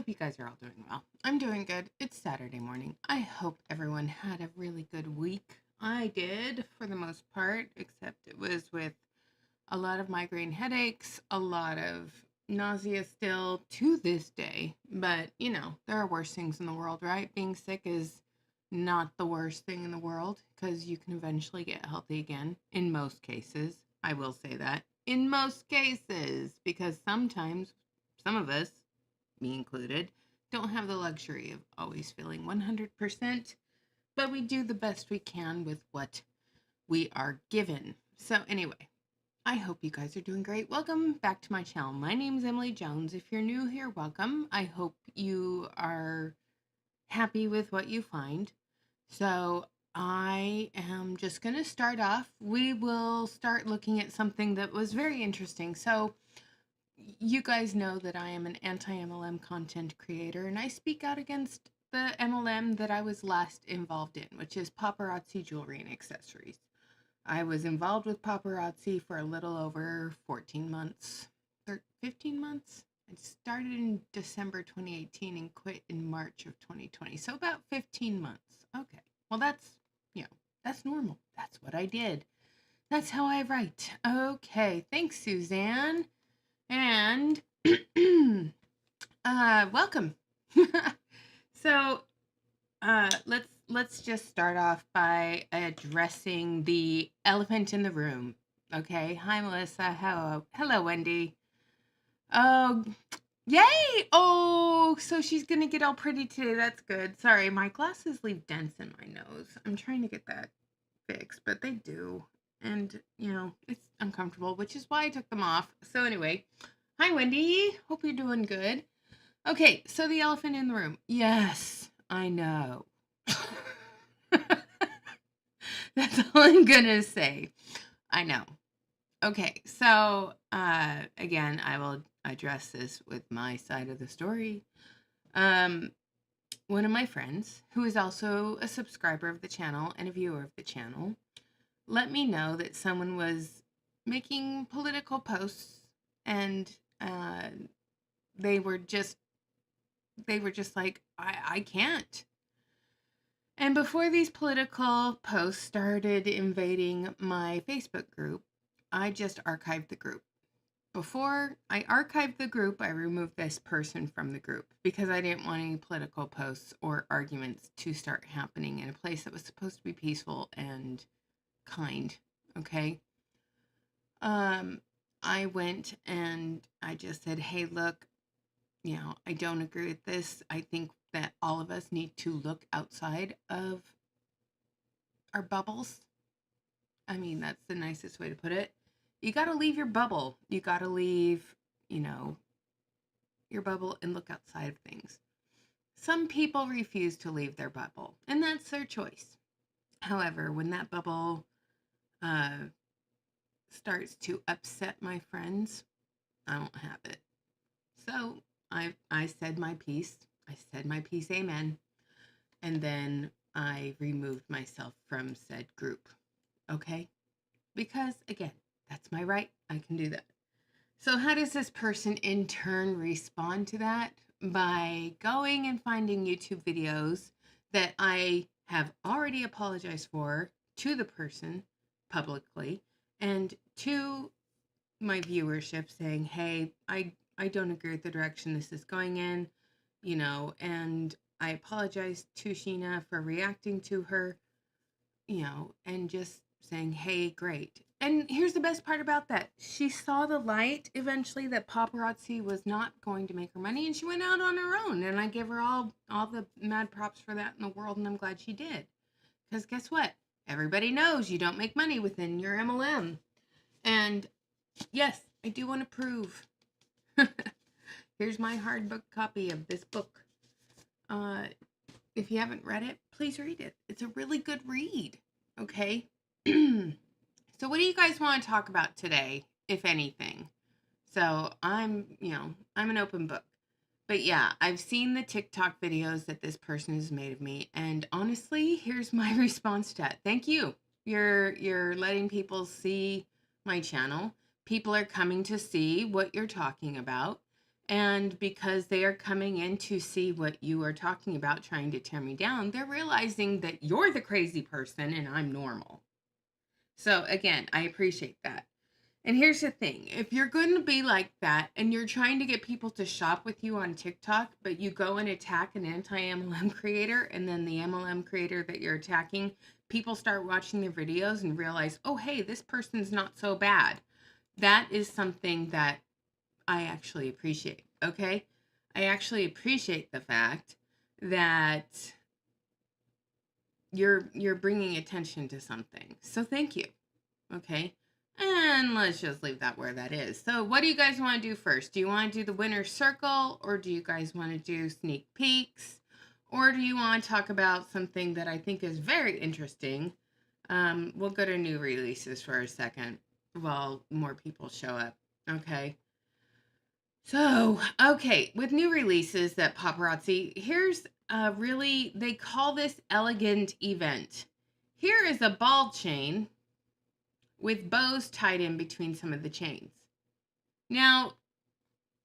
hope you guys are all doing well. I'm doing good. It's Saturday morning. I hope everyone had a really good week. I did, for the most part, except it was with a lot of migraine headaches, a lot of nausea still to this day. But, there are worse things in the world, right? Being sick is not the worst thing in the world because you can eventually get healthy again in most cases. I will say that. In most cases, because sometimes some of us, me included, don't have the luxury of always feeling 100%, but we do the best we can with what we are given. So, anyway, I hope you guys are doing great. Welcome back to my channel. My name is Emily Jones. If you're new here, welcome. I hope you are happy with what you find. So, I am just going to start off. We will start looking at something that was very interesting. So, you guys know that I am an anti-MLM content creator, and I speak out against the MLM that I was last involved in, which is paparazzi jewelry and accessories. I was involved with paparazzi for a little over 14 months, 15 months. I started in December 2018 and quit in March of 2020. So about 15 months. Okay. Well, that's normal. That's what I did. That's how I write. Okay. Thanks, Suzanne. And welcome. So let's just start off by addressing the elephant in the room. Okay. Hi, Melissa. Hello, Wendy. Oh, yay! Oh, so she's gonna get all pretty today. That's good. Sorry, my glasses leave dents in my nose. I'm trying to get that fixed, but they do. And, it's uncomfortable, which is why I took them off. So anyway, hi, Wendy. Hope you're doing good. Okay, so the elephant in the room. Yes, I know. That's all I'm gonna say. I know. Okay, so again, I will address this with my side of the story. One of my friends, who is also a subscriber of the channel and a viewer of the channel, let me know that someone was making political posts, and they were just like, I can't. And before these political posts started invading my Facebook group, I just archived the group. Before I archived the group, I removed this person from the group because I didn't want any political posts or arguments to start happening in a place that was supposed to be peaceful and kind. Okay. I went and I just said, hey, look, I don't agree with this. I think that all of us need to look outside of our bubbles. I mean, that's the nicest way to put it. You got to leave your bubble. You got to leave, your bubble and look outside of things. Some people refuse to leave their bubble, and that's their choice. However, when that bubble starts to upset my friends, I don't have it. So I said my piece. I said my piece, amen. And then I removed myself from said group. Okay? Because, again, that's my right. I can do that. So how does this person in turn respond to that? By going and finding YouTube videos that I have already apologized for to the person publicly and to my viewership saying, hey, I don't agree with the direction this is going in, and I apologize to Sheena for reacting to her, and just saying, hey, great. And here's the best part about that. She saw the light eventually that paparazzi was not going to make her money, and she went out on her own. And I give her all the mad props for that in the world, and I'm glad she did. Because guess what? Everybody knows you don't make money within your MLM. And yes, I do want to prove. Here's my hardbook copy of this book. If you haven't read it, please read it. It's a really good read. Okay? So what do you guys want to talk about today, if anything? So I'm an open book. But yeah, I've seen the TikTok videos that this person has made of me, and honestly, here's my response to that. Thank you. You're letting people see my channel. People are coming to see what you're talking about. And because they are coming in to see what you are talking about, trying to tear me down, they're realizing that you're the crazy person and I'm normal. So again, I appreciate that. And here's the thing, if you're going to be like that and you're trying to get people to shop with you on TikTok, but you go and attack an anti-MLM creator, and then the MLM creator that you're attacking, people start watching their videos and realize, oh, hey, this person's not so bad. That is something that I actually appreciate, okay? I actually appreciate the fact that you're bringing attention to something. So thank you, okay? And let's just leave that where that is. So what do you guys want to do first? Do you want to do the winner's circle, or do you guys want to do sneak peeks? Or do you want to talk about something that I think is very interesting? We'll go to new releases for a second while more people show up. Okay. So, okay, with new releases that paparazzi, here's really, they call this elegant event. Here is a ball chain with bows tied in between some of the chains. Now,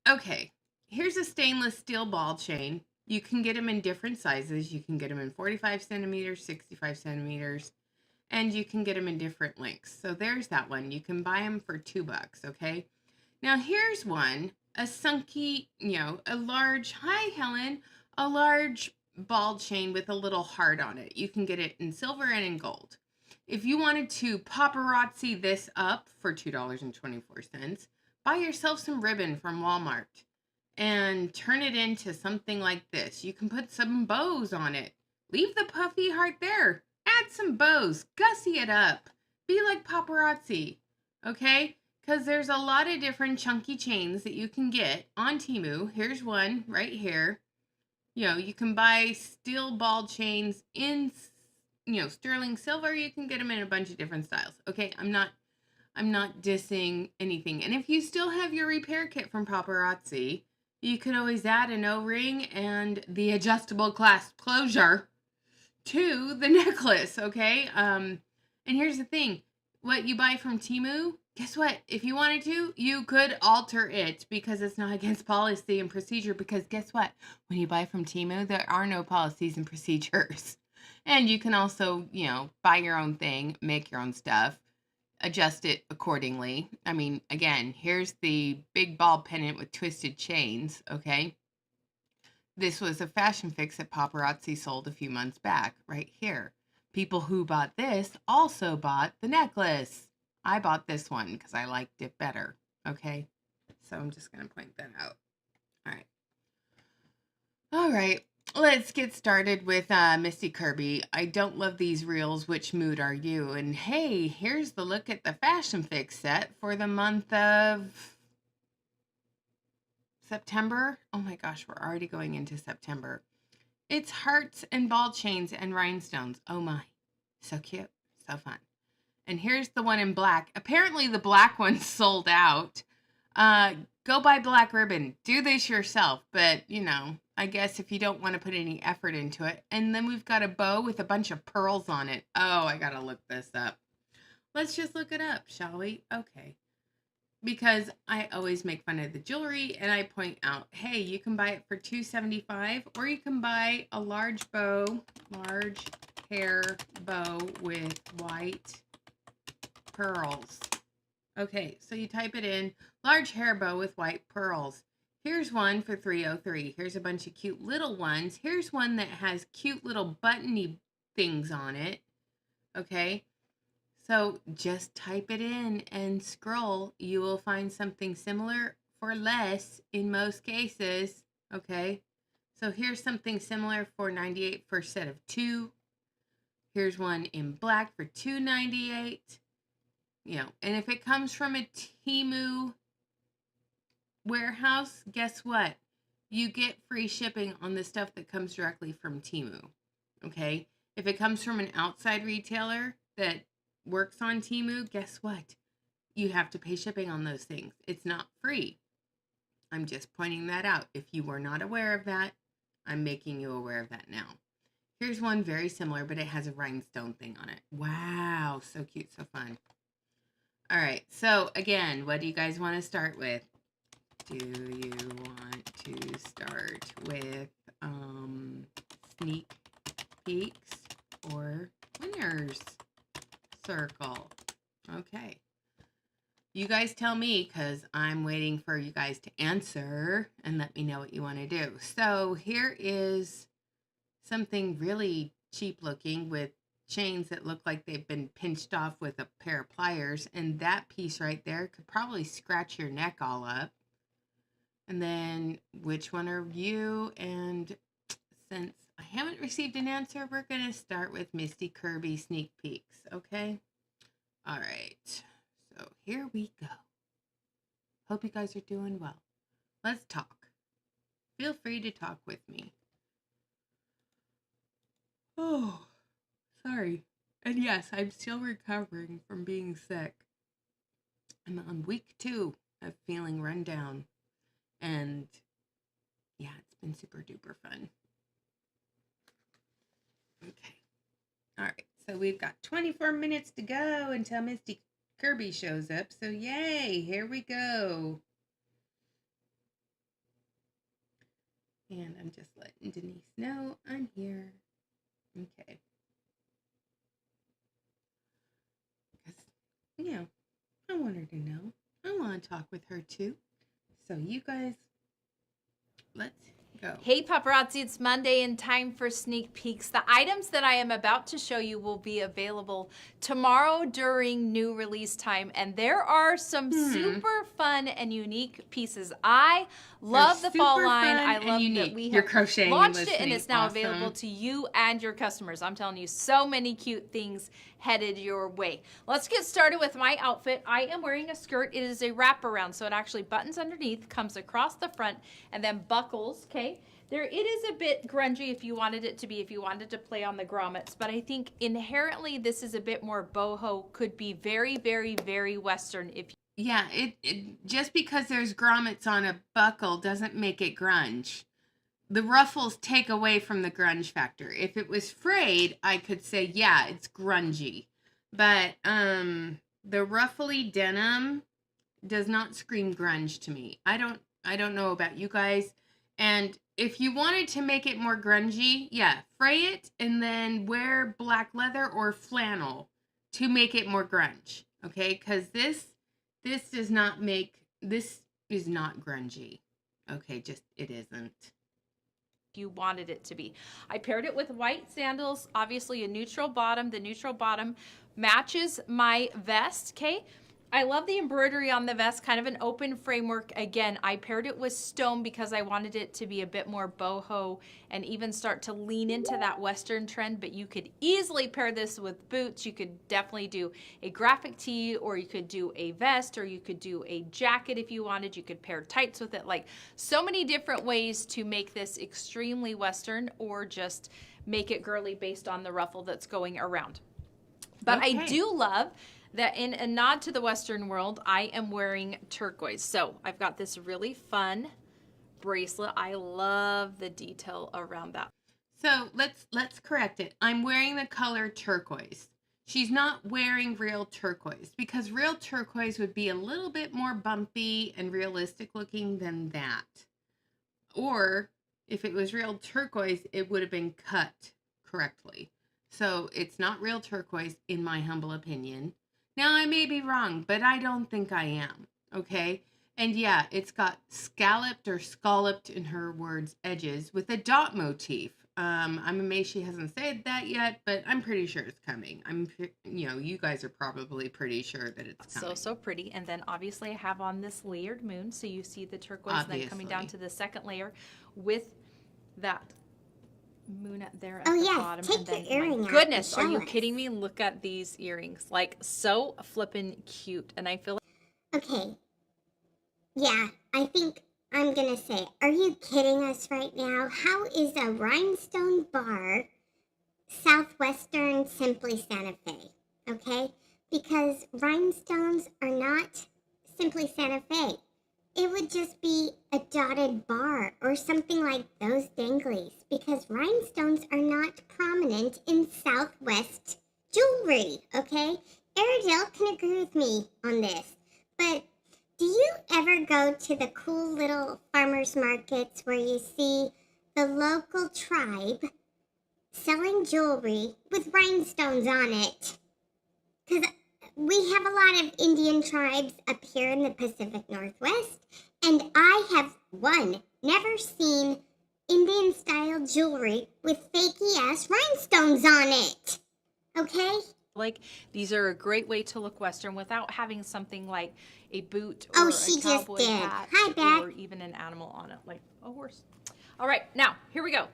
okay, here's a stainless steel ball chain. You can get them in different sizes. You can get them in 45 centimeters, 65 centimeters, and you can get them in different lengths. So there's that one. You can buy them for $2, okay? Now here's one, a sunky, a large, hi Helen, a large ball chain with a little heart on it. You can get it in silver and in gold. If you wanted to paparazzi this up for $2.24, buy yourself some ribbon from Walmart and turn it into something like this. You can put some bows on it. Leave the puffy heart there. Add some bows. Gussy it up. Be like paparazzi. Okay? Because there's a lot of different chunky chains that you can get on Temu. Here's one right here. You can buy steel ball chains in, sterling silver. You can get them in a bunch of different styles. Okay, I'm not dissing anything. And if you still have your repair kit from paparazzi, you could always add an O-ring and the adjustable clasp closure to the necklace, okay? And here's the thing. What you buy from Temu, guess what? If you wanted to, you could alter it because it's not against policy and procedure. Because guess what? When you buy from Temu, there are no policies and procedures. And you can also, buy your own thing, make your own stuff, adjust it accordingly. I mean, again, here's the big ball pendant with twisted chains, okay? This was a fashion fix that paparazzi sold a few months back, right here. People who bought this also bought the necklace. I bought this one because I liked it better, okay? So I'm just going to point that out. All right. Let's get started with Misty Kirby. I don't love these reels. Which mood are you? And hey, here's the look at the fashion fix set for the month of September. Oh my gosh, we're already going into September. It's hearts and ball chains and rhinestones. Oh my, so cute, so fun. And here's the one in black. Apparently the black one sold out. Go buy black ribbon. Do this yourself. But, I guess if you don't want to put any effort into it. And then we've got a bow with a bunch of pearls on it. Oh, I got to look this up. Let's just look it up, shall we? Okay. Because I always make fun of the jewelry and I point out, hey, you can buy it for $2.75, or you can buy a large hair bow with white pearls. Okay, so you type it in, large hair bow with white pearls. Here's one for $3.03. Here's a bunch of cute little ones. Here's one that has cute little buttony things on it. Okay. So just type it in and scroll. You will find something similar for less in most cases. Okay. So here's something similar for $98 for a set of 2. Here's one in black for $2.98. And if it comes from a Temu warehouse, guess what? You get free shipping on the stuff that comes directly from Temu. Okay. If it comes from an outside retailer that works on Temu, guess what? You have to pay shipping on those things. It's not free. I'm just pointing that out. If you were not aware of that, I'm making you aware of that now. Here's one very similar, but it has a rhinestone thing on it. Wow, so cute, so fun. All right, so again, what do you guys want to start with? Do you want to start with sneak peeks or winner's circle? Okay. You guys tell me, because I'm waiting for you guys to answer and let me know what you want to do. So here is something really cheap looking with chains that look like they've been pinched off with a pair of pliers. And that piece right there could probably scratch your neck all up. And then which one are you? And since I haven't received an answer, we're going to start with Misty Kirby sneak peeks. Okay. All right. So here we go. Hope you guys are doing well. Let's talk. Feel free to talk with me. Oh, sorry. And yes, I'm still recovering from being sick. I'm on week 2 of feeling run down. And yeah, it's been super duper fun. Okay. All right. So we've got 24 minutes to go until Misty Kirby shows up. So yay, here we go. And I'm just letting Denise know I'm here. Okay. Because, you know, I want her to know. I want to talk with her too. So you guys, let's go. Hey paparazzi, it's Monday and time for sneak peeks. The items that I am about to show you will be available tomorrow during new release time, and there are some super fun and unique pieces. I love the fall line. I love that we have launched it and it's now available to you and your customers. I'm telling you, so many cute things headed your way. Let's get started with my outfit. I am wearing a skirt. It is a wraparound, so it actually buttons underneath, comes across the front, and then buckles, okay? It is a bit grungy if you wanted it to be, if you wanted to play on the grommets, but I think inherently this is a bit more boho, could be very, very, very Western. Yeah, it just because there's grommets on a buckle doesn't make it grunge. The ruffles take away from the grunge factor. If it was frayed, I could say, yeah, it's grungy. But the ruffly denim does not scream grunge to me. I don't know about you guys. And if you wanted to make it more grungy, yeah, fray it and then wear black leather or flannel to make it more grunge. Okay? Because this does not make, this is not grungy. Okay, just it isn't. You wanted it to be. I paired it with white sandals, obviously a neutral bottom. The neutral bottom matches my vest, okay? I love the embroidery on the vest, kind of an open framework. Again, I paired it with stone because I wanted it to be a bit more boho and even start to lean into that Western trend, but you could easily pair this with boots. You could definitely do a graphic tee, or you could do a vest, or you could do a jacket if you wanted. You could pair tights with it. Like, so many different ways to make this extremely Western or just make it girly based on the ruffle that's going around. But okay. I do love that in a nod to the Western world, I am wearing turquoise. So I've got this really fun bracelet. I love the detail around that. So let's correct it. I'm wearing the color turquoise. She's not wearing real turquoise, because real turquoise would be a little bit more bumpy and realistic looking than that. Or if it was real turquoise, it would have been cut correctly. So it's not real turquoise, in my humble opinion. Now, I may be wrong, but I don't think I am, okay? And yeah, it's got scalloped or scalloped, in her words, edges with a dot motif. I'm amazed she hasn't said that yet, but I'm pretty sure it's coming. You guys are probably pretty sure that it's coming. So pretty. And then obviously I have on this layered moon, so you see the turquoise, obviously. Then coming down to the second layer with that moon up there at the bottom. Take and then, the earring my goodness, are you kidding me? Look at these earrings. Like, so flippin' cute. And I feel like... Okay. Yeah, I think I'm gonna say, are you kidding us right now? How is a rhinestone bar Southwestern Simply Santa Fe? Okay? Because rhinestones are not Simply Santa Fe. It would just be a dotted bar or something like those danglies, because rhinestones are not prominent in Southwest jewelry, okay? Airedale can agree with me on this, but Do you ever go to the cool little farmers markets where you see the local tribe selling jewelry with rhinestones on it? Because we have a lot of Indian tribes up here in the Pacific Northwest, and I have, never seen Indian style jewelry with fakey ass rhinestones on it. Okay? Like, these are a great way to look Western without having something like a boot Oh, or she a just cowboy did. hat Hi, Beth. or even an animal on it, like a horse. All right, now, here we go.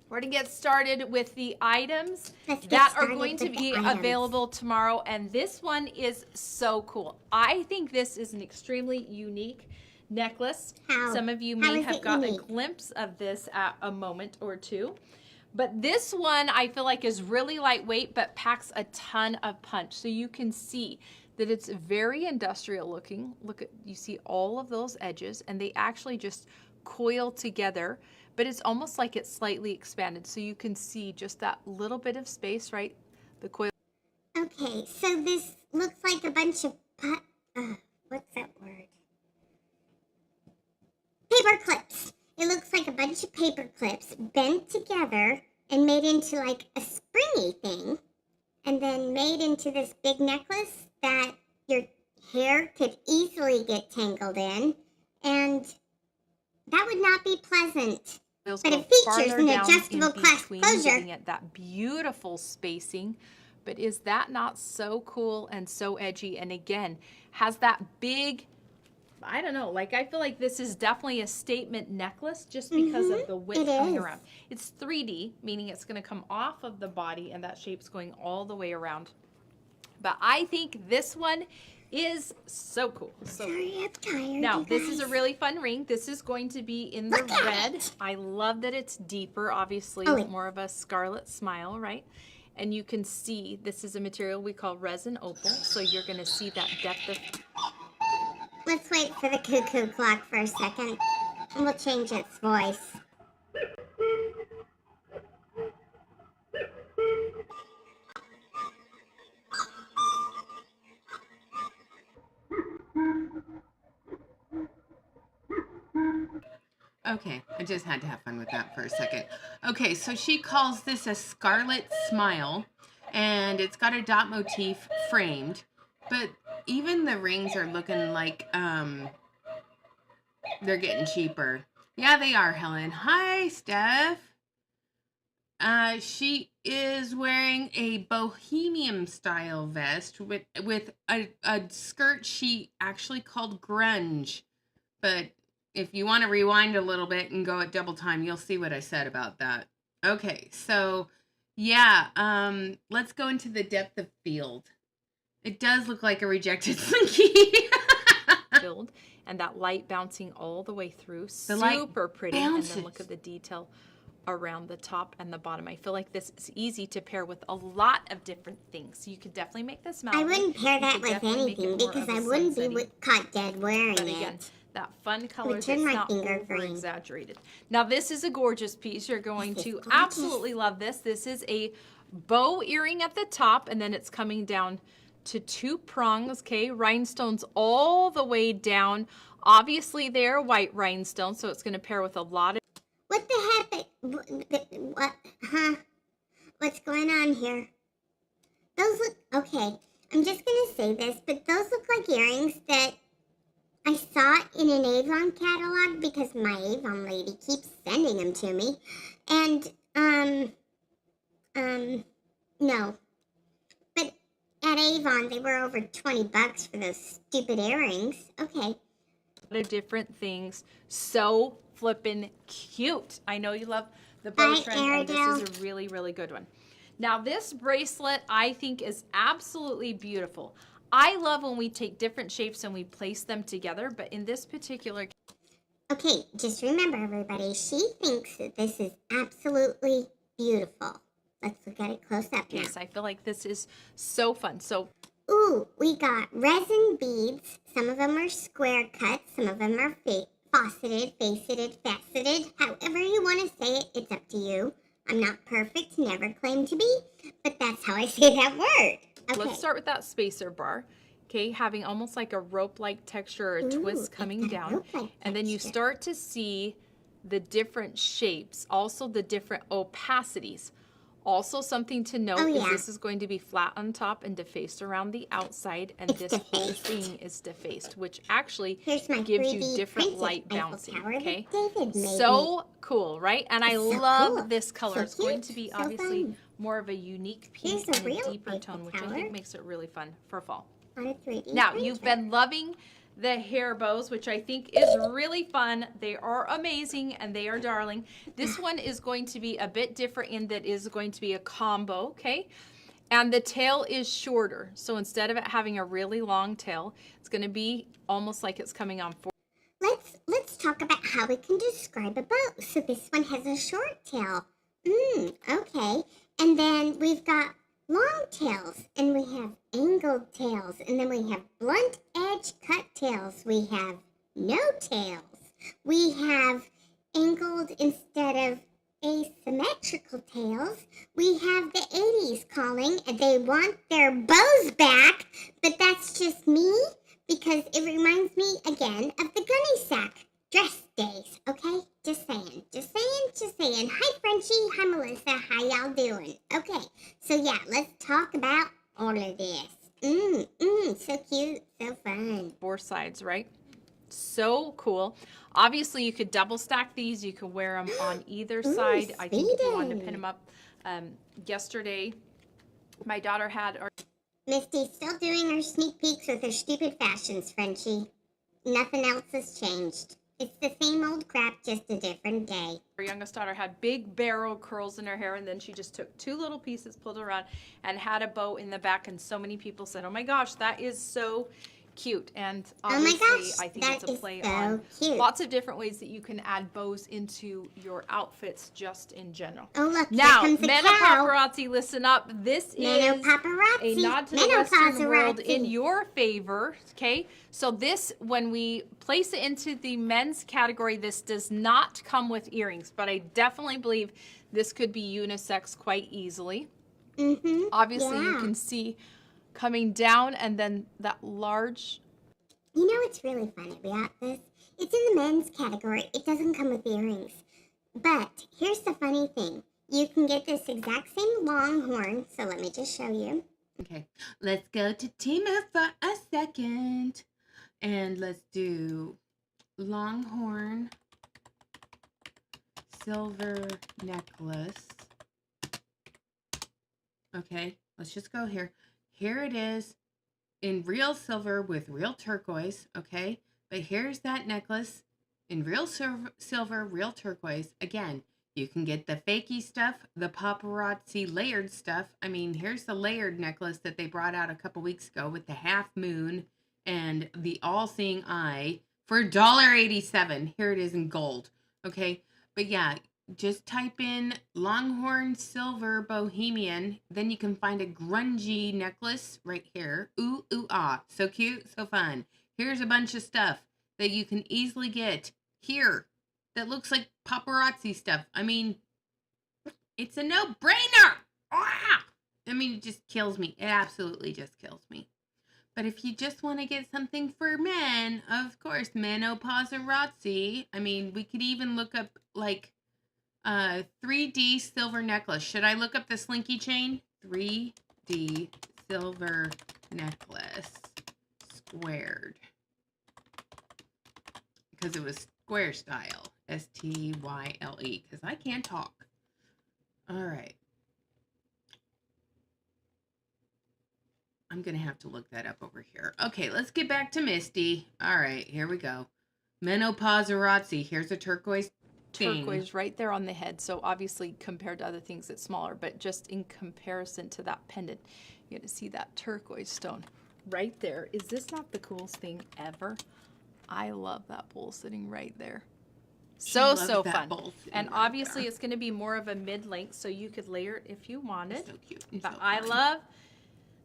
We're going to get started with the items that are going to be available tomorrow, and this one is so cool. I think this is an extremely unique necklace. How? Some of you How may is have it got unique? a glimpse of this at a moment or two. But this one I feel like is really lightweight but packs a ton of punch. So you can see that it's very industrial looking. Look at, you see all of those edges, and they actually just coil together, but it's almost like it's slightly expanded. So you can see just that little bit of space, right? The coil. Okay, so this looks like a bunch of what's that word? Paper clips. It looks like a bunch of paper clips bent together and made into like a springy thing, and then made into this big necklace that your hair could easily get tangled in, and that would not be pleasant. But it features an adjustable clasp closure. Giving it that beautiful spacing. But is that not so cool and so edgy? And again, has that big, I don't know, like I feel like this is definitely a statement necklace just because of the width coming around. It's 3D, meaning it's going to come off of the body and that shape's going all the way around. But I think this one is so cool. Sorry, I'm tired. Now, this is a really fun ring. This is going to be in the red. I love that it's deeper, obviously, more of a scarlet smile, right? And you can see this is a material we call resin opal, so you're going to see that depth of... Let's wait for the cuckoo clock for a second, and we'll change its voice. Okay, I just had to have fun with that for a second. Okay, so she calls this a scarlet smile, and it's got a dot motif framed, but even the rings are looking like they're getting cheaper. Yeah, they are, Helen. Hi, Steph. She is wearing a bohemian style vest with a skirt she actually called grunge, but if you want to rewind a little bit and go at double time, you'll see what I said about that. Okay, so yeah, let's go into the depth of field. It does look like a rejected slinky. Filled, and that light bouncing all the way through. The light Super pretty. bounces. And then look at the detail around the top and the bottom. I feel like this is easy to pair with a lot of different things. So you could definitely make this I wouldn't pair that with anything because I wouldn't be caught dead wearing but again, it. that fun color turn that's my not finger over green. exaggerated. Now this is a gorgeous piece. You're going This is to gorgeous. absolutely love this. This is a bow earring at the top, and then it's coming down to 2 prongs, okay? Rhinestones all the way down. Obviously they're white rhinestones, so it's going to pair with a lot of... What the heck? What? Huh? What's going on here? Those look... Okay, I'm just going to say this, but those look like earrings that I saw in an Avon catalog because my Avon lady keeps sending them to me. And, no. But at Avon, they were over 20 bucks for those stupid earrings. Okay. of different things. So flippin' cute. I know you love the bow trend, and this is a really, really good one. Now this bracelet I think is absolutely beautiful. I love when we take different shapes and we place them together, but in this particular... Okay, just remember everybody, she thinks that this is absolutely beautiful. Let's look at it close up now. Yes, I feel like this is so fun. So, ooh, we got resin beads. Some of them are square cut, some of them are faceted, faceted, however you want to say it, it's up to you. I'm not perfect, never claimed to be, but that's how I say that word. Okay. let's start with that spacer bar. okay, having almost like a rope-like texture or a twist coming it's got a down. rope-like And then you texture. start to see the different shapes, also the different opacities. Also, something to note Oh, is yeah. this is going to be flat on top and defaced around the outside, and It's this whole defaced. thing is defaced, which actually Here's my gives you 3D different printed light Eiffel bouncing. Tower that Okay, David made me. so cool, right? And I It's so love cool. this color. So It's going to cute. be So obviously fun. more of a unique Here's pink a and a real deeper Eiffel tone, which I Tower. think makes it really fun for fall. On a 3D Now, printer. you've been loving the hair bows, which I think is really fun. They are amazing and they are darling. This one is going to be a bit different in that it is going to be a combo, okay? And the tail is shorter. So instead of it having a really long tail, it's going to be almost like it's coming on forward. Let's talk about how we can describe a boat. So this one has a short tail. Okay. And then we've got long tails, and we have angled tails, and then we have blunt edge cut tails. We have no tails. We have angled instead of asymmetrical tails. We have the 80s calling, and they want their bows back, but that's just me because it reminds me again of the gunny sack dress days, okay? Just saying. Hi, Frenchie. Hi, Melissa. How y'all doing? Okay, so yeah, let's talk about all of this. So cute, so fun. 4 sides, right? So cool. Obviously, you could double stack these. You could wear them on either side. I think if you wanted to sweetie. pin them up. Yesterday, my daughter had our Misty's still doing her sneak peeks with her stupid fashions, Frenchie. Nothing else has changed. It's the same old crap, just a different day. Our youngest daughter had big barrel curls in her hair, and then she just took 2 little pieces, pulled it around, and had a bow in the back. And so many people said, "Oh my gosh, that is so cute." And obviously, gosh, I think that it's a is play so on cute. lots of different ways that you can add bows into your outfits just in general. Oh, look, Now, here comes the Mena cow. Paparazzi, listen up. This is a nod to the Western world in your favor, okay? So this, when we place it into the men's category, this does not come with earrings, but I definitely believe this could be unisex quite easily. Obviously, you can see coming down and then that large. You know what's really funny about this? It's in the men's category. It doesn't come with earrings. But here's the funny thing. You can get this exact same longhorn. So let me just show you. Okay, let's go to Temu for a second. And let's do longhorn silver necklace. Okay, let's just go here. Here it is in real silver with real turquoise, okay? But here's that necklace in real silver, real turquoise. Again, you can get the fakey stuff, the paparazzi layered stuff. I mean, here's the layered necklace that they brought out a couple weeks ago with the half moon and the all-seeing eye for $1.87. Here it is in gold, okay? But yeah, just type in Longhorn Silver Bohemian. Then you can find a grungy necklace right here. Ooh, ooh, ah. So cute, so fun. Here's a bunch of stuff that you can easily get here that looks like paparazzi stuff. I mean, it's a no-brainer. Ah! I mean, it just kills me. It absolutely just kills me. But if you just want to get something for men, of course, menopauserazzi. I mean, we could even look up like 3D silver necklace. Should I look up the slinky chain? 3D silver necklace squared. Because it was square style. S-T-Y-L-E. Because I can't talk. All right. I'm going to have to look that up over here. Okay, let's get back to Misty. All right, here we go. Menopauserazzi. Here's a turquoise chain. Turquoise right there on the head. So obviously compared to other things, it's smaller, but just in comparison to that pendant, you get to see that turquoise stone right there. Is this not the coolest thing ever? I love that bowl sitting right there. So fun. And obviously it's going to be more of a mid-length, so you could layer it if you wanted. So cute. But I love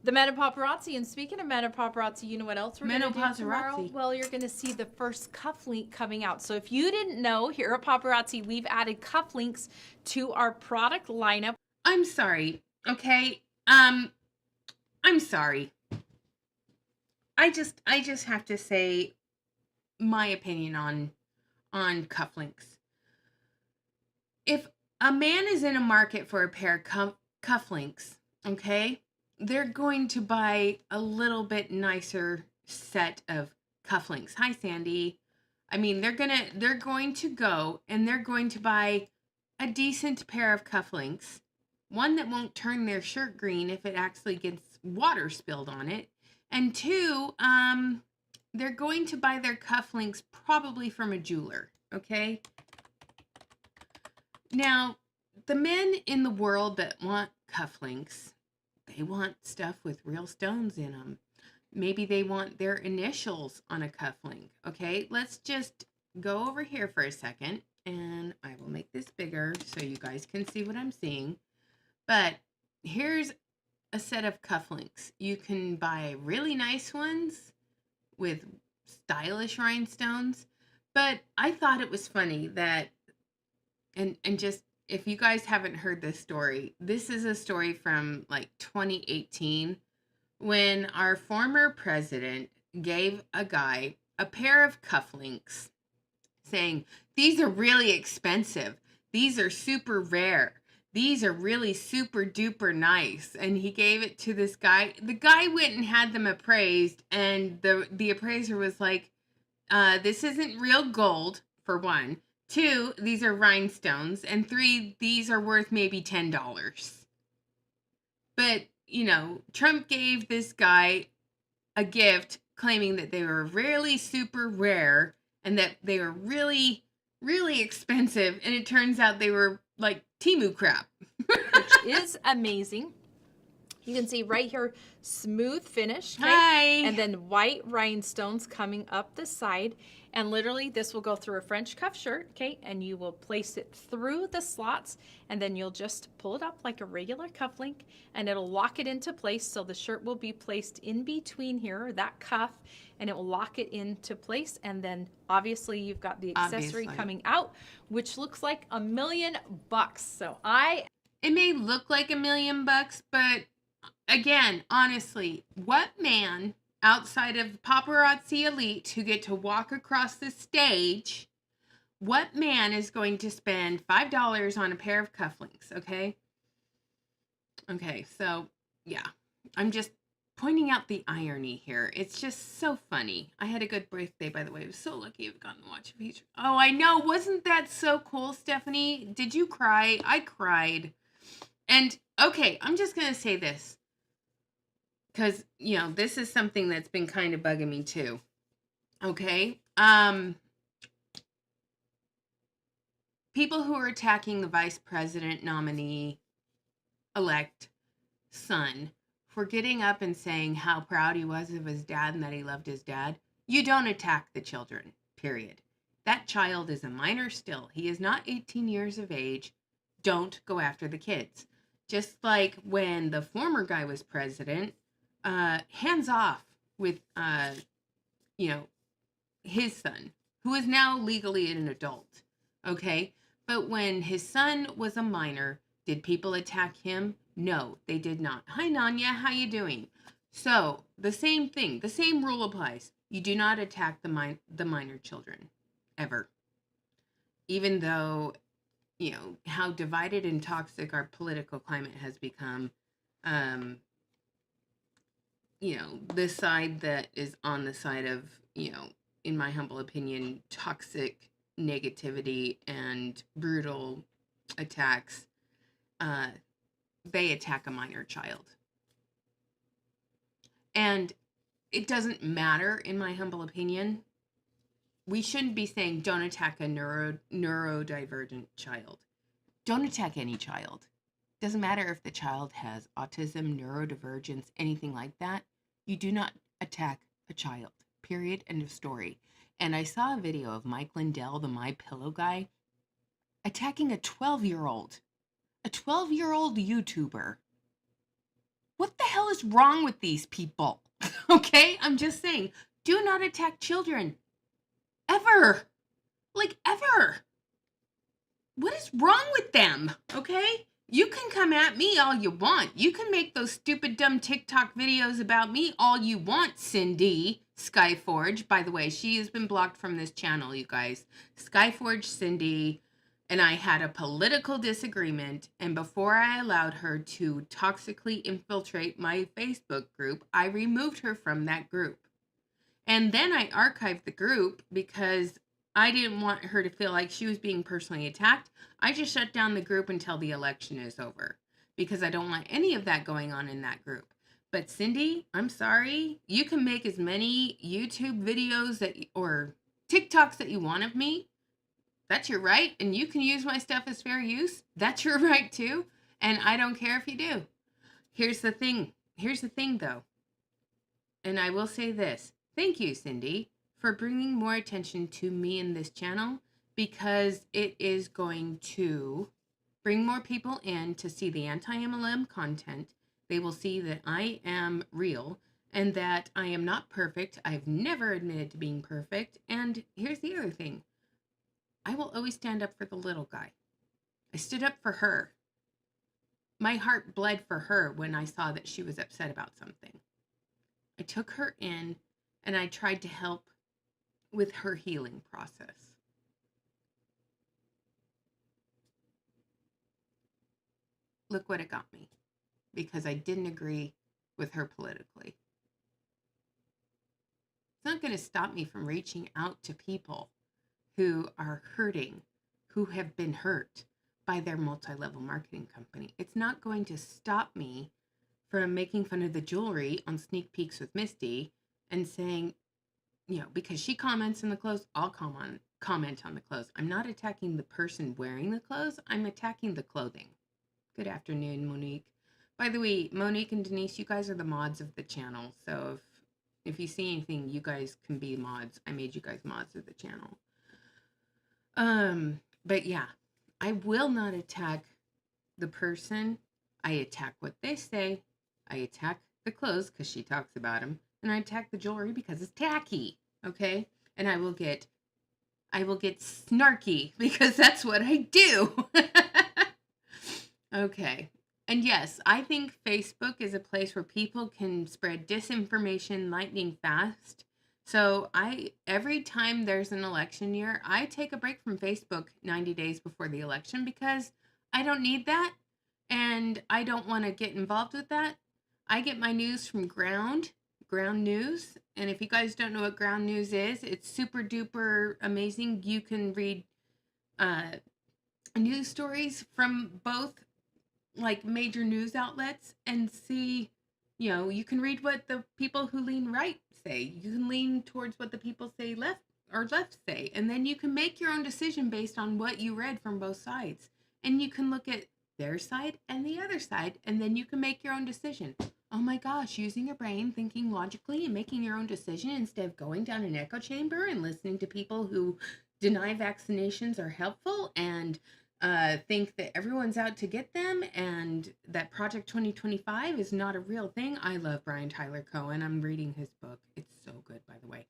the Mena Paparazzi. And speaking of Mena Paparazzi, you know what else we're going to do tomorrow? Well, you're going to see the first cuff link coming out. So if you didn't know, here at Paparazzi, we've added cuff links to our product lineup. I'm sorry, okay? I'm sorry. I just have to say my opinion on cufflinks. If a man is in a market for a pair of cufflinks, okay, they're going to buy a little bit nicer set of cufflinks. Hi, Sandy. I mean, they're going to go and they're going to buy a decent pair of cufflinks, one that won't turn their shirt green if it actually gets water spilled on it, and two, they're going to buy their cufflinks probably from a jeweler. Okay. Now, the men in the world that want cufflinks, they want stuff with real stones in them. Maybe they want their initials on a cufflink. Okay, let's just go over here for a second, and I will make this bigger so you guys can see what I'm seeing. But here's a set of cufflinks. You can buy really nice ones with stylish rhinestones, but I thought it was funny that and just if you guys haven't heard this story, this is a story from like 2018 when our former president gave a guy a pair of cufflinks saying, "These are really expensive. These are super rare. These are really super duper nice." And he gave it to this guy. The guy went and had them appraised, and the appraiser was like, "This isn't real gold, for one. Two, these are rhinestones. And three, these are worth maybe $10. But, Trump gave this guy a gift claiming that they were really super rare and that they were really, really expensive. And it turns out they were like Temu crap. Which is amazing. You can see right here, smooth finish. Okay? Hi. And then white rhinestones coming up the side. And literally this will go through a French cuff shirt, okay? And you will place it through the slots, and then you'll just pull it up like a regular cufflink, and it'll lock it into place. So the shirt will be placed in between here, that cuff, and it will lock it into place. And then obviously you've got the accessory coming out, which looks like $1 million. So It may look like $1 million, but again, honestly, what man outside of the paparazzi elite who get to walk across the stage, what man is going to spend $5 on a pair of cufflinks, okay? Okay, so, yeah. I'm just pointing out the irony here. It's just so funny. I had a good birthday, by the way. I was so lucky I've gotten to watch a feature. Oh, I know. Wasn't that so cool, Stephanie? Did you cry? I cried. And, okay, I'm just going to say this. Because, this is something that's been kind of bugging me too. Okay? People who are attacking the vice president nominee elect son for getting up and saying how proud he was of his dad and that he loved his dad, you don't attack the children, period. That child is a minor still. He is not 18 years of age. Don't go after the kids. Just like when the former guy was president, hands off with, his son, who is now legally an adult, okay? But when his son was a minor, did people attack him? No, they did not. Hi, Nanya, how you doing? So, the same thing, the same rule applies. You do not attack the minor children, ever. Even though, how divided and toxic our political climate has become, this side that is on the side of, in my humble opinion, toxic negativity and brutal attacks, they attack a minor child. And it doesn't matter, in my humble opinion. We shouldn't be saying don't attack a neurodivergent child. Don't attack any child. Doesn't matter if the child has autism, neurodivergence, anything like that. You do not attack a child. Period. End of story. And I saw a video of Mike Lindell, the My Pillow guy, attacking a 12-year-old. A 12-year-old YouTuber. What the hell is wrong with these people? Okay? I'm just saying, do not attack children. Ever. Like, ever. What is wrong with them? Okay? You can come at me all you want. You can make those stupid, dumb TikTok videos about me all you want, Cindy Skyforge. By the way, she has been blocked from this channel, you guys. Skyforge Cindy and I had a political disagreement, and before I allowed her to toxically infiltrate my Facebook group, I removed her from that group. And then I archived the group because I didn't want her to feel like she was being personally attacked. I just shut down the group until the election is over because I don't want any of that going on in that group. But Cindy, I'm sorry. You can make as many YouTube videos or TikToks that you want of me. That's your right. And you can use my stuff as fair use. That's your right too. And I don't care if you do. Here's the thing. Here's the thing though. And I will say this. Thank you, Cindy, for bringing more attention to me in this channel, because it is going to bring more people in to see the anti-MLM content. They will see that I am real and that I am not perfect. I've never admitted to being perfect. And here's the other thing. I will always stand up for the little guy. I stood up for her. My heart bled for her when I saw that she was upset about something. I took her in and I tried to help with her healing process. Look what it got me, because I didn't agree with her politically. It's not going to stop me from reaching out to people who are hurting, who have been hurt by their multi-level marketing company. It's not going to stop me from making fun of the jewelry on Sneak Peeks with Misty and saying, because she comments on the clothes, I'll comment on the clothes. I'm not attacking the person wearing the clothes. I'm attacking the clothing. Good afternoon, Monique. By the way, Monique and Denise, you guys are the mods of the channel. So if you see anything, you guys can be mods. I made you guys mods of the channel. But yeah, I will not attack the person. I attack what they say. I attack the clothes because she talks about them. And I attack the jewelry because it's tacky, okay? And I will get snarky because that's what I do. Okay. And yes, I think Facebook is a place where people can spread disinformation lightning fast. So every time there's an election year, I take a break from Facebook 90 days before the election because I don't need that and I don't want to get involved with that. I get my news from ground news. And if you guys don't know what ground news is, it's super duper amazing. You can read news stories from both like major news outlets and see, you can read what the people who lean right say. You can lean towards what the people say left say. And then you can make your own decision based on what you read from both sides. And you can look at their side and the other side, and then you can make your own decision. Oh my gosh, using your brain, thinking logically, and making your own decision instead of going down an echo chamber and listening to people who deny vaccinations are helpful and think that everyone's out to get them and that Project 2025 is not a real thing. I love Brian Tyler Cohen. I'm reading his book. It's so good, by the way.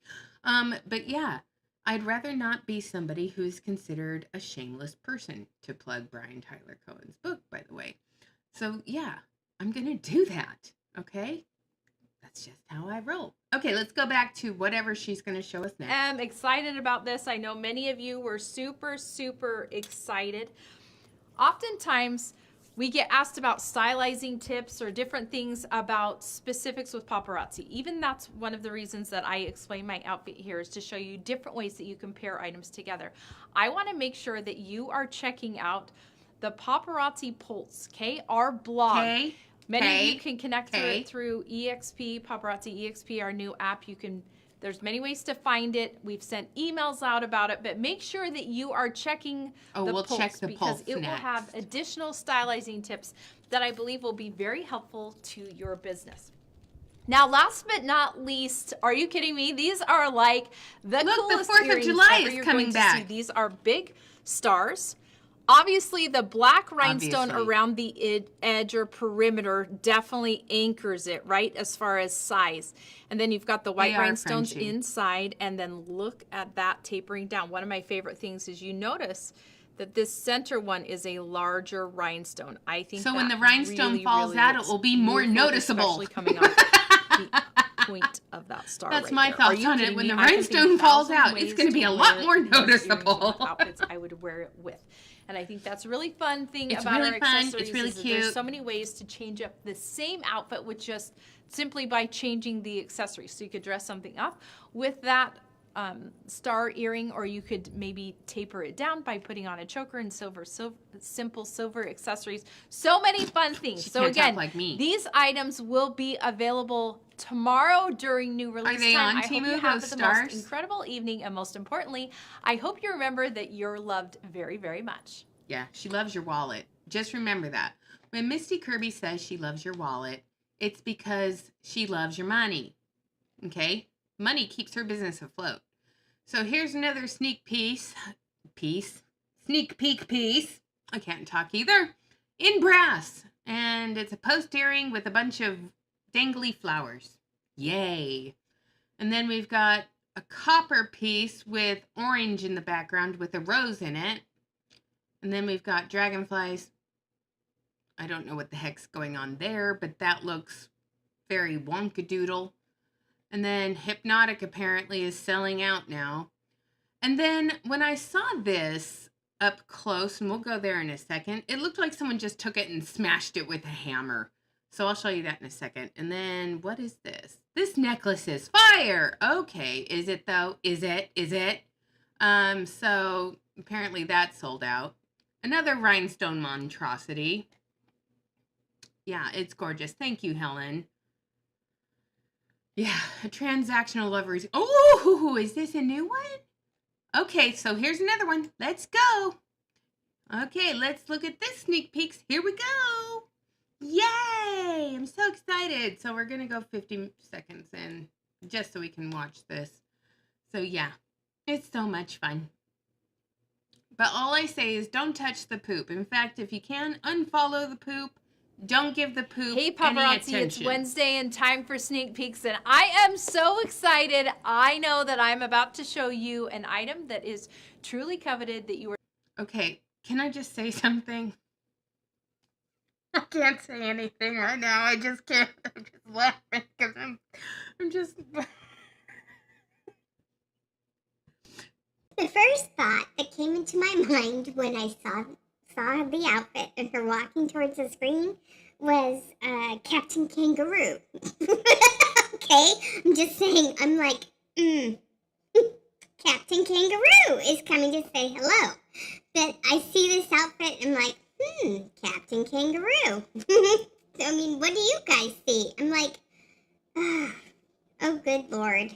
But yeah, I'd rather not be somebody who's considered a shameless person, to plug Brian Tyler Cohen's book, by the way. So yeah, I'm going to do that. Okay. That's just how I roll. Okay, let's go back to whatever she's going to show us next. I'm excited about this. I know many of you were super, super excited. Oftentimes, we get asked about stylizing tips or different things about specifics with paparazzi. Even that's one of the reasons that I explain my outfit here, is to show you different ways that you can pair items together. I want to make sure that you are checking out the Paparazzi Pulse, our blog. Many of you can connect to it through EXP, Paparazzi EXP, our new app. There's many ways to find it. We've sent emails out about it, but make sure that you are checking the Pulse, check the because Pulse it will have additional stylizing tips that I believe will be very helpful to your business. Now, last but not least, are you kidding me? These are like the coolest the 4th of July is coming back. These are big stars. Obviously, the black rhinestone around the edge or perimeter definitely anchors it, right, as far as size. And then you've got the white rhinestones inside, and then look at that tapering down. One of my favorite things is you notice that this center one is a larger rhinestone. I think So when that the rhinestone really, falls really out, it looks will be more beautiful, noticeable. especially coming off the point of that star. That's right my there. thoughts on it. kidding When me? the I can think rhinestone falls 1,000 out, it's ways going to be to a lot wear more these earrings and noticeable. what outfits I would wear it with. And I think that's a really fun thing It's about really our fun. accessories. It's really is that there's cute. so many ways to change up the same outfit with just simply by changing the accessories. So you could dress something up with that star earring, or you could maybe taper it down by putting on a choker and simple silver accessories. So many fun things. She So can't talk again, like me. these items will be available tomorrow during new release they time. on I hope Temu, you have those the stars? most incredible evening, and most importantly, I hope you remember that you're loved very, very much. Yeah, she loves your wallet. Just remember that. When Misty Kirby says she loves your wallet, it's because she loves your money. Okay? Money keeps her business afloat. So here's another sneak peek piece. I can't talk either. In brass. And it's a post earring with a bunch of dangly flowers. Yay. And then we've got a copper piece with orange in the background with a rose in it. And then we've got dragonflies. I don't know what the heck's going on there, but that looks very wonkadoodle. And then Hypnotic apparently is selling out now. And then when I saw this up close, and we'll go there in a second, it looked like someone just took it and smashed it with a hammer. So I'll show you that in a second. And then what is this? This necklace is fire. Okay, is it though? Is it? So apparently that's sold out. Another rhinestone monstrosity. Yeah, it's gorgeous. Thank you, Helen. Yeah, a transactional lovers. Oh, is this a new one? Okay, so here's another one. Let's go. Okay, let's look at this sneak peeks. Here we go. Yay! I'm so excited. So we're going to go 50 seconds in just so we can watch this. So yeah, it's so much fun. But all I say is don't touch the poop. In fact, if you can, unfollow the poop. Don't give the poop Hey any paparazzi, attention. it's Wednesday and time for sneak peeks, and I am so excited. I know that I'm about to show you an item that is truly coveted that you are. Okay, can I just say something? I can't say anything right now. I just can't. I'm just laughing because I'm just. The first thought that came into my mind when I saw the outfit and her walking towards the screen was Captain Kangaroo. Okay, I'm just saying. I'm like, Captain Kangaroo is coming to say hello. But I see this outfit and I'm like, Captain Kangaroo. I mean, what do you guys see? I'm like, oh, good Lord.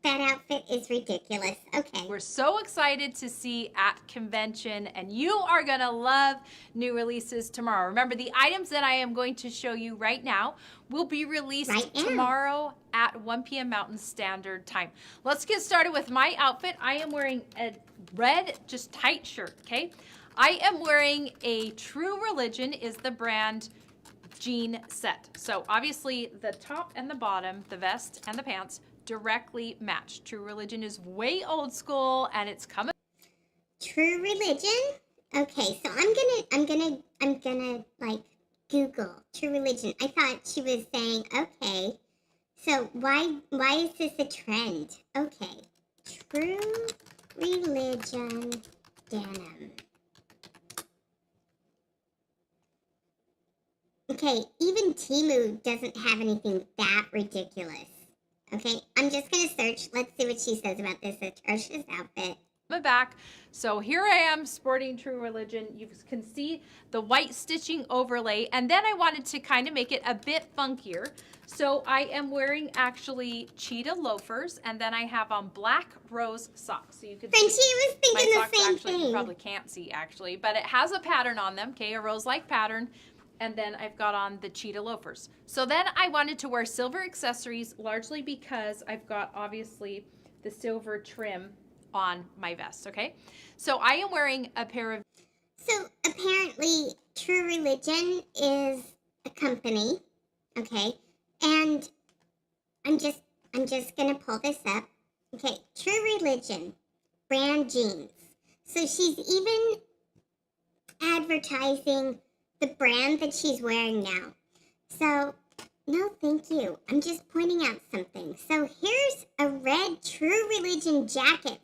That outfit is ridiculous. Okay. We're so excited to see at convention, and you are going to love new releases tomorrow. Remember, the items that I am going to show you right now will be released tomorrow at 1 p.m. Mountain Standard Time. Let's get started with my outfit. I am wearing a red, just tight shirt, okay? I am wearing a True Religion is the brand jean set. So obviously the top and the bottom, the vest and the pants, directly matched. True Religion is way old school, and it's coming. True Religion? Okay, so I'm gonna like Google True Religion. I thought she was saying, okay, so why is this a trend? Okay, True Religion denim. Okay, even Temu doesn't have anything that ridiculous. Okay, I'm just going to search. Let's see what she says about this atrocious outfit. My back. So here I am sporting True Religion. You can see the white stitching overlay, and then I wanted to kind of make it a bit funkier. So I am wearing actually cheetah loafers, and then I have on black rose socks. So you can Frenchie see was thinking my the socks same actually, thing. You probably can't see actually, but it has a pattern on them, okay, a rose-like pattern. And then I've got on the cheetah loafers. So then I wanted to wear silver accessories, largely because I've got obviously the silver trim on my vest, okay? So I am wearing a pair of... So apparently True Religion is a company, okay? And I'm just gonna pull this up. Okay, True Religion, brand jeans. So she's even advertising the brand that she's wearing now. So, no, thank you. I'm just pointing out something. So here's a red True Religion jacket.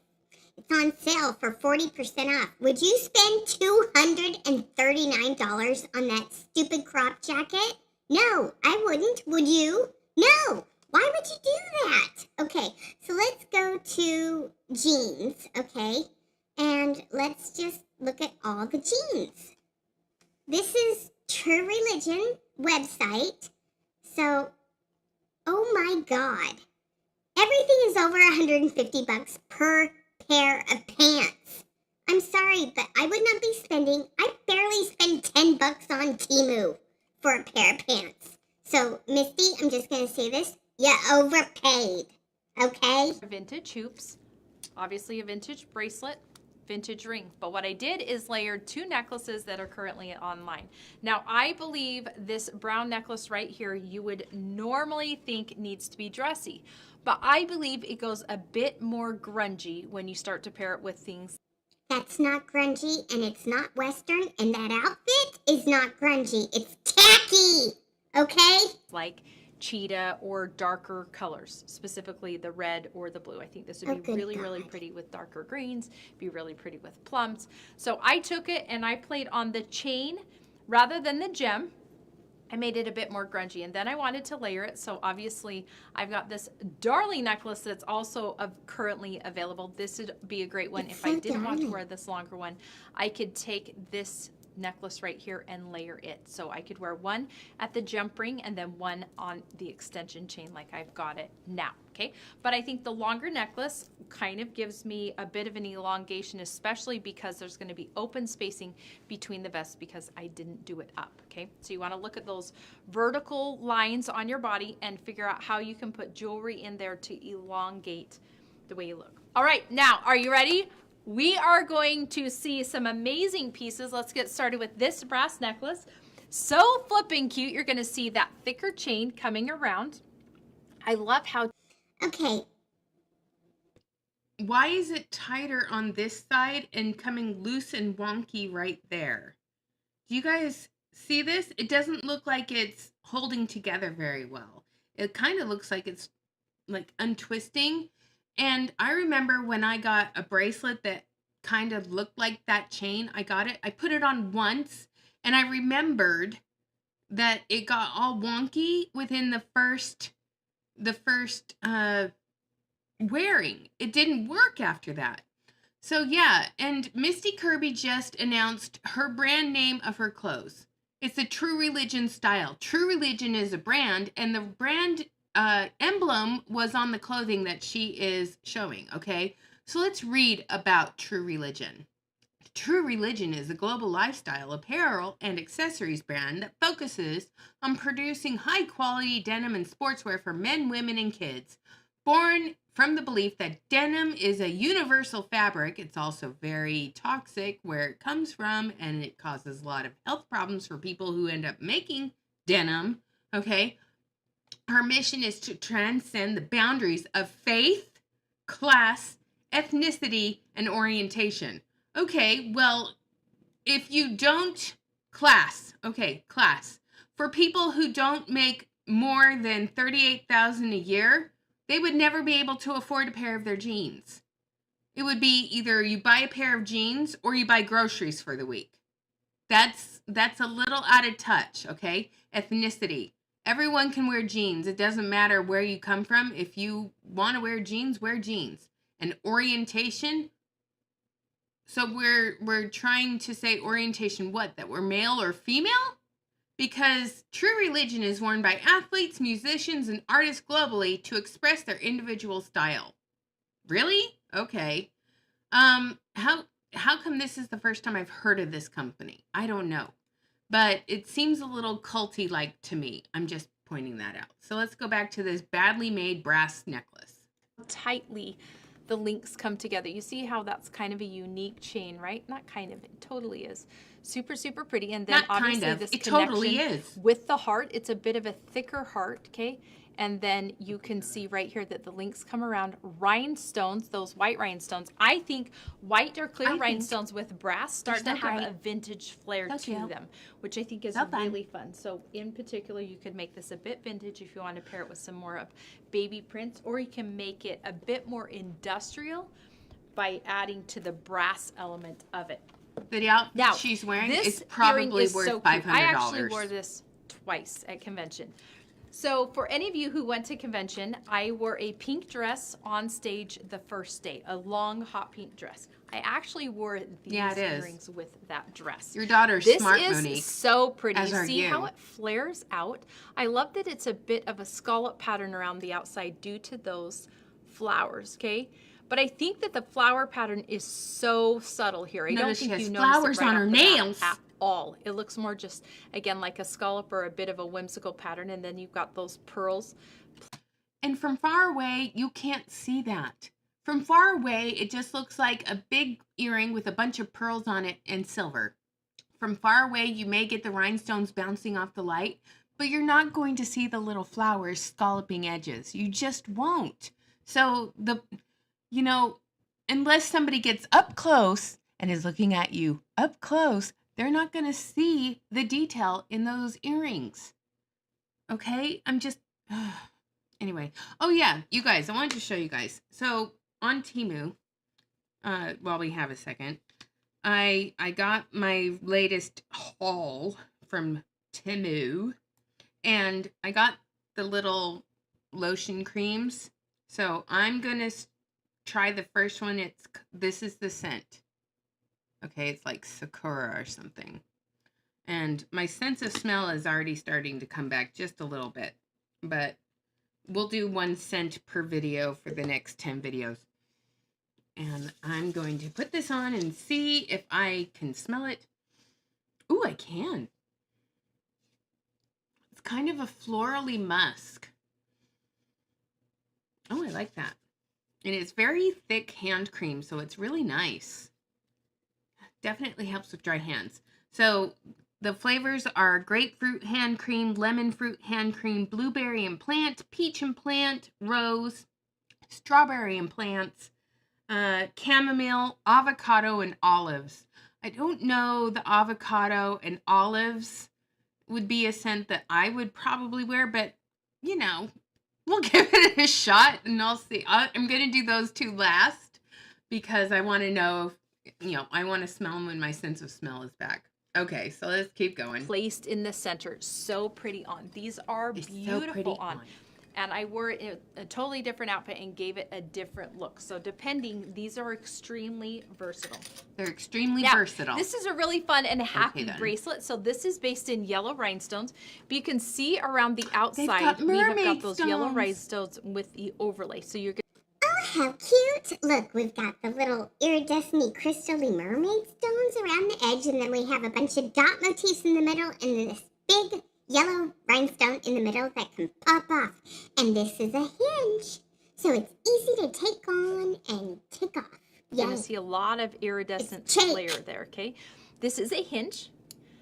It's on sale for 40% off. Would you spend $239 on that stupid crop jacket? No, I wouldn't. Would you? No. Why would you do that? Okay, so let's go to jeans, okay? And let's just look at all the jeans. This is True Religion website. So, oh my God. Everything is over $150 per pair of pants. I'm sorry, but I would not be spending, I barely spend $10 on Temu for a pair of pants. So, Misty, I'm just going to say this, you overpaid, okay? Vintage hoops, obviously a vintage bracelet, vintage ring. But what I did is layered 2 necklaces that are currently online. Now, I believe this brown necklace right here, you would normally think needs to be dressy. But I believe it goes a bit more grungy when you start to pair it with things. That's not grungy, and it's not Western, and that outfit is not grungy. It's tacky, okay? Like cheetah or darker colors, specifically the red or the blue. I think this would be really pretty with darker greens, be really pretty with plums. So I took it and I played on the chain rather than the gem. I made it a bit more grungy, and then I wanted to layer it. So obviously I've got this darling necklace that's also currently available. This would be a great one. If I didn't want to wear this longer one, I could take this necklace right here and layer it. So I could wear one at the jump ring and then one on the extension chain like I've got it now, okay? But I think the longer necklace kind of gives me a bit of an elongation, especially because there's going to be open spacing between the vests because I didn't do it up, okay? So you want to look at those vertical lines on your body and figure out how you can put jewelry in there to elongate the way you look. All right, now, are you ready? We are going to see some amazing pieces. Let's get started with this brass necklace. So flipping cute. You're going to see that thicker chain coming around. I love how... Okay. Why is it tighter on this side and coming loose and wonky right there? Do you guys see this? It doesn't look like it's holding together very well. It kind of looks like it's like untwisting. And I remember when I got a bracelet that kind of looked like that chain, I put it on once, and I remembered that it got all wonky within the first wearing. It didn't work after that. So yeah, and Misty Kirby just announced her brand name of her clothes. It's a True Religion style. True Religion is a brand, and the brand emblem was on the clothing that she is showing, okay? So let's read about True Religion. True Religion is a global lifestyle apparel and accessories brand that focuses on producing high-quality denim and sportswear for men, women, and kids. Born from the belief that denim is a universal fabric, it's also very toxic where it comes from, and it causes a lot of health problems for people who end up making denim, okay? Her mission is to transcend the boundaries of faith, class, ethnicity, and orientation. Okay, well, if you don't... Class. For people who don't make more than $38,000 a year, they would never be able to afford a pair of their jeans. It would be either you buy a pair of jeans or you buy groceries for the week. That's a little out of touch, okay? Ethnicity. Everyone can wear jeans. It doesn't matter where you come from. If you want to wear jeans, wear jeans. And orientation. So we're trying to say orientation what? That we're male or female? Because True Religion is worn by athletes, musicians, and artists globally to express their individual style. Really? Okay. How come this is the first time I've heard of this company? I don't know. But it seems a little culty-like to me. I'm just pointing that out. So let's go back to this badly made brass necklace. Tightly the links come together. You see how that's kind of a unique chain, right? Not kind of, it totally is. Super, super pretty. And then Not obviously kind of. this it connection totally is. with the heart. It's a bit of a thicker heart, okay? And then you can see right here that the links come around. Rhinestones, those white rhinestones. I think white or clear rhinestones with brass start to have a vintage flair to them, which I think is really fun. So in particular, you could make this a bit vintage if you want to pair it with some more of baby prints, or you can make it a bit more industrial by adding to the brass element of it. The outfit she's wearing is probably worth $500. I actually wore this twice at convention. So for any of you who went to convention, I wore a pink dress on stage the first day, a long hot pink dress. I actually wore these earrings with that dress. Your daughter's smart, Monique. This is so pretty. See how it flares out? I love that it's a bit of a scallop pattern around the outside due to those flowers, okay? But I think that the flower pattern is so subtle here. I don't think you notice flowers on her nails at all. It looks more just, again, like a scallop or a bit of a whimsical pattern, and then you've got those pearls. And from far away, you can't see that. From far away, it just looks like a big earring with a bunch of pearls on it and silver. From far away, you may get the rhinestones bouncing off the light, but you're not going to see the little flowers scalloping edges. You just won't. So unless somebody gets up close and is looking at you up close, they're not going to see the detail in those earrings. Okay? Anyway. Oh, yeah, you guys, I wanted to show you guys. So on Temu, while we have a second, I got my latest haul from Temu, and I got the little lotion creams. So I'm going to try the first one. This is the scent. Okay, it's like Sakura or something. And my sense of smell is already starting to come back just a little bit. But we'll do one scent per video for the next 10 videos. And I'm going to put this on and see if I can smell it. Ooh, I can. It's kind of a florally musk. Oh, I like that. And it's very thick hand cream, so it's really nice. Definitely helps with dry hands. So the flavors are grapefruit hand cream, lemon fruit hand cream, blueberry and plant, peach and plant, rose, strawberry and plants, chamomile, avocado, and olives. I don't know the avocado and olives would be a scent that I would probably wear, but we'll give it a shot and I'll see. I'm going to do those two last because I want to know if, I want to smell them when my sense of smell is back. Okay, so let's keep going. Placed in the center. So pretty on. These are beautiful on. And I wore it in a totally different outfit and gave it a different look. So depending, these are extremely versatile. They're extremely versatile. This is a really fun and happy bracelet. So this is based in yellow rhinestones. But you can see around the outside, we have got those yellow rhinestones with the overlay. So you're Oh, how cute. Look, we've got the little iridescent crystally mermaid stones around the edge, and then we have a bunch of dot motifs in the middle, and this big yellow rhinestone in the middle that can pop off. And this is a hinge, so it's easy to take on and take off. You're going to see a lot of iridescent flare there, okay? This is a hinge,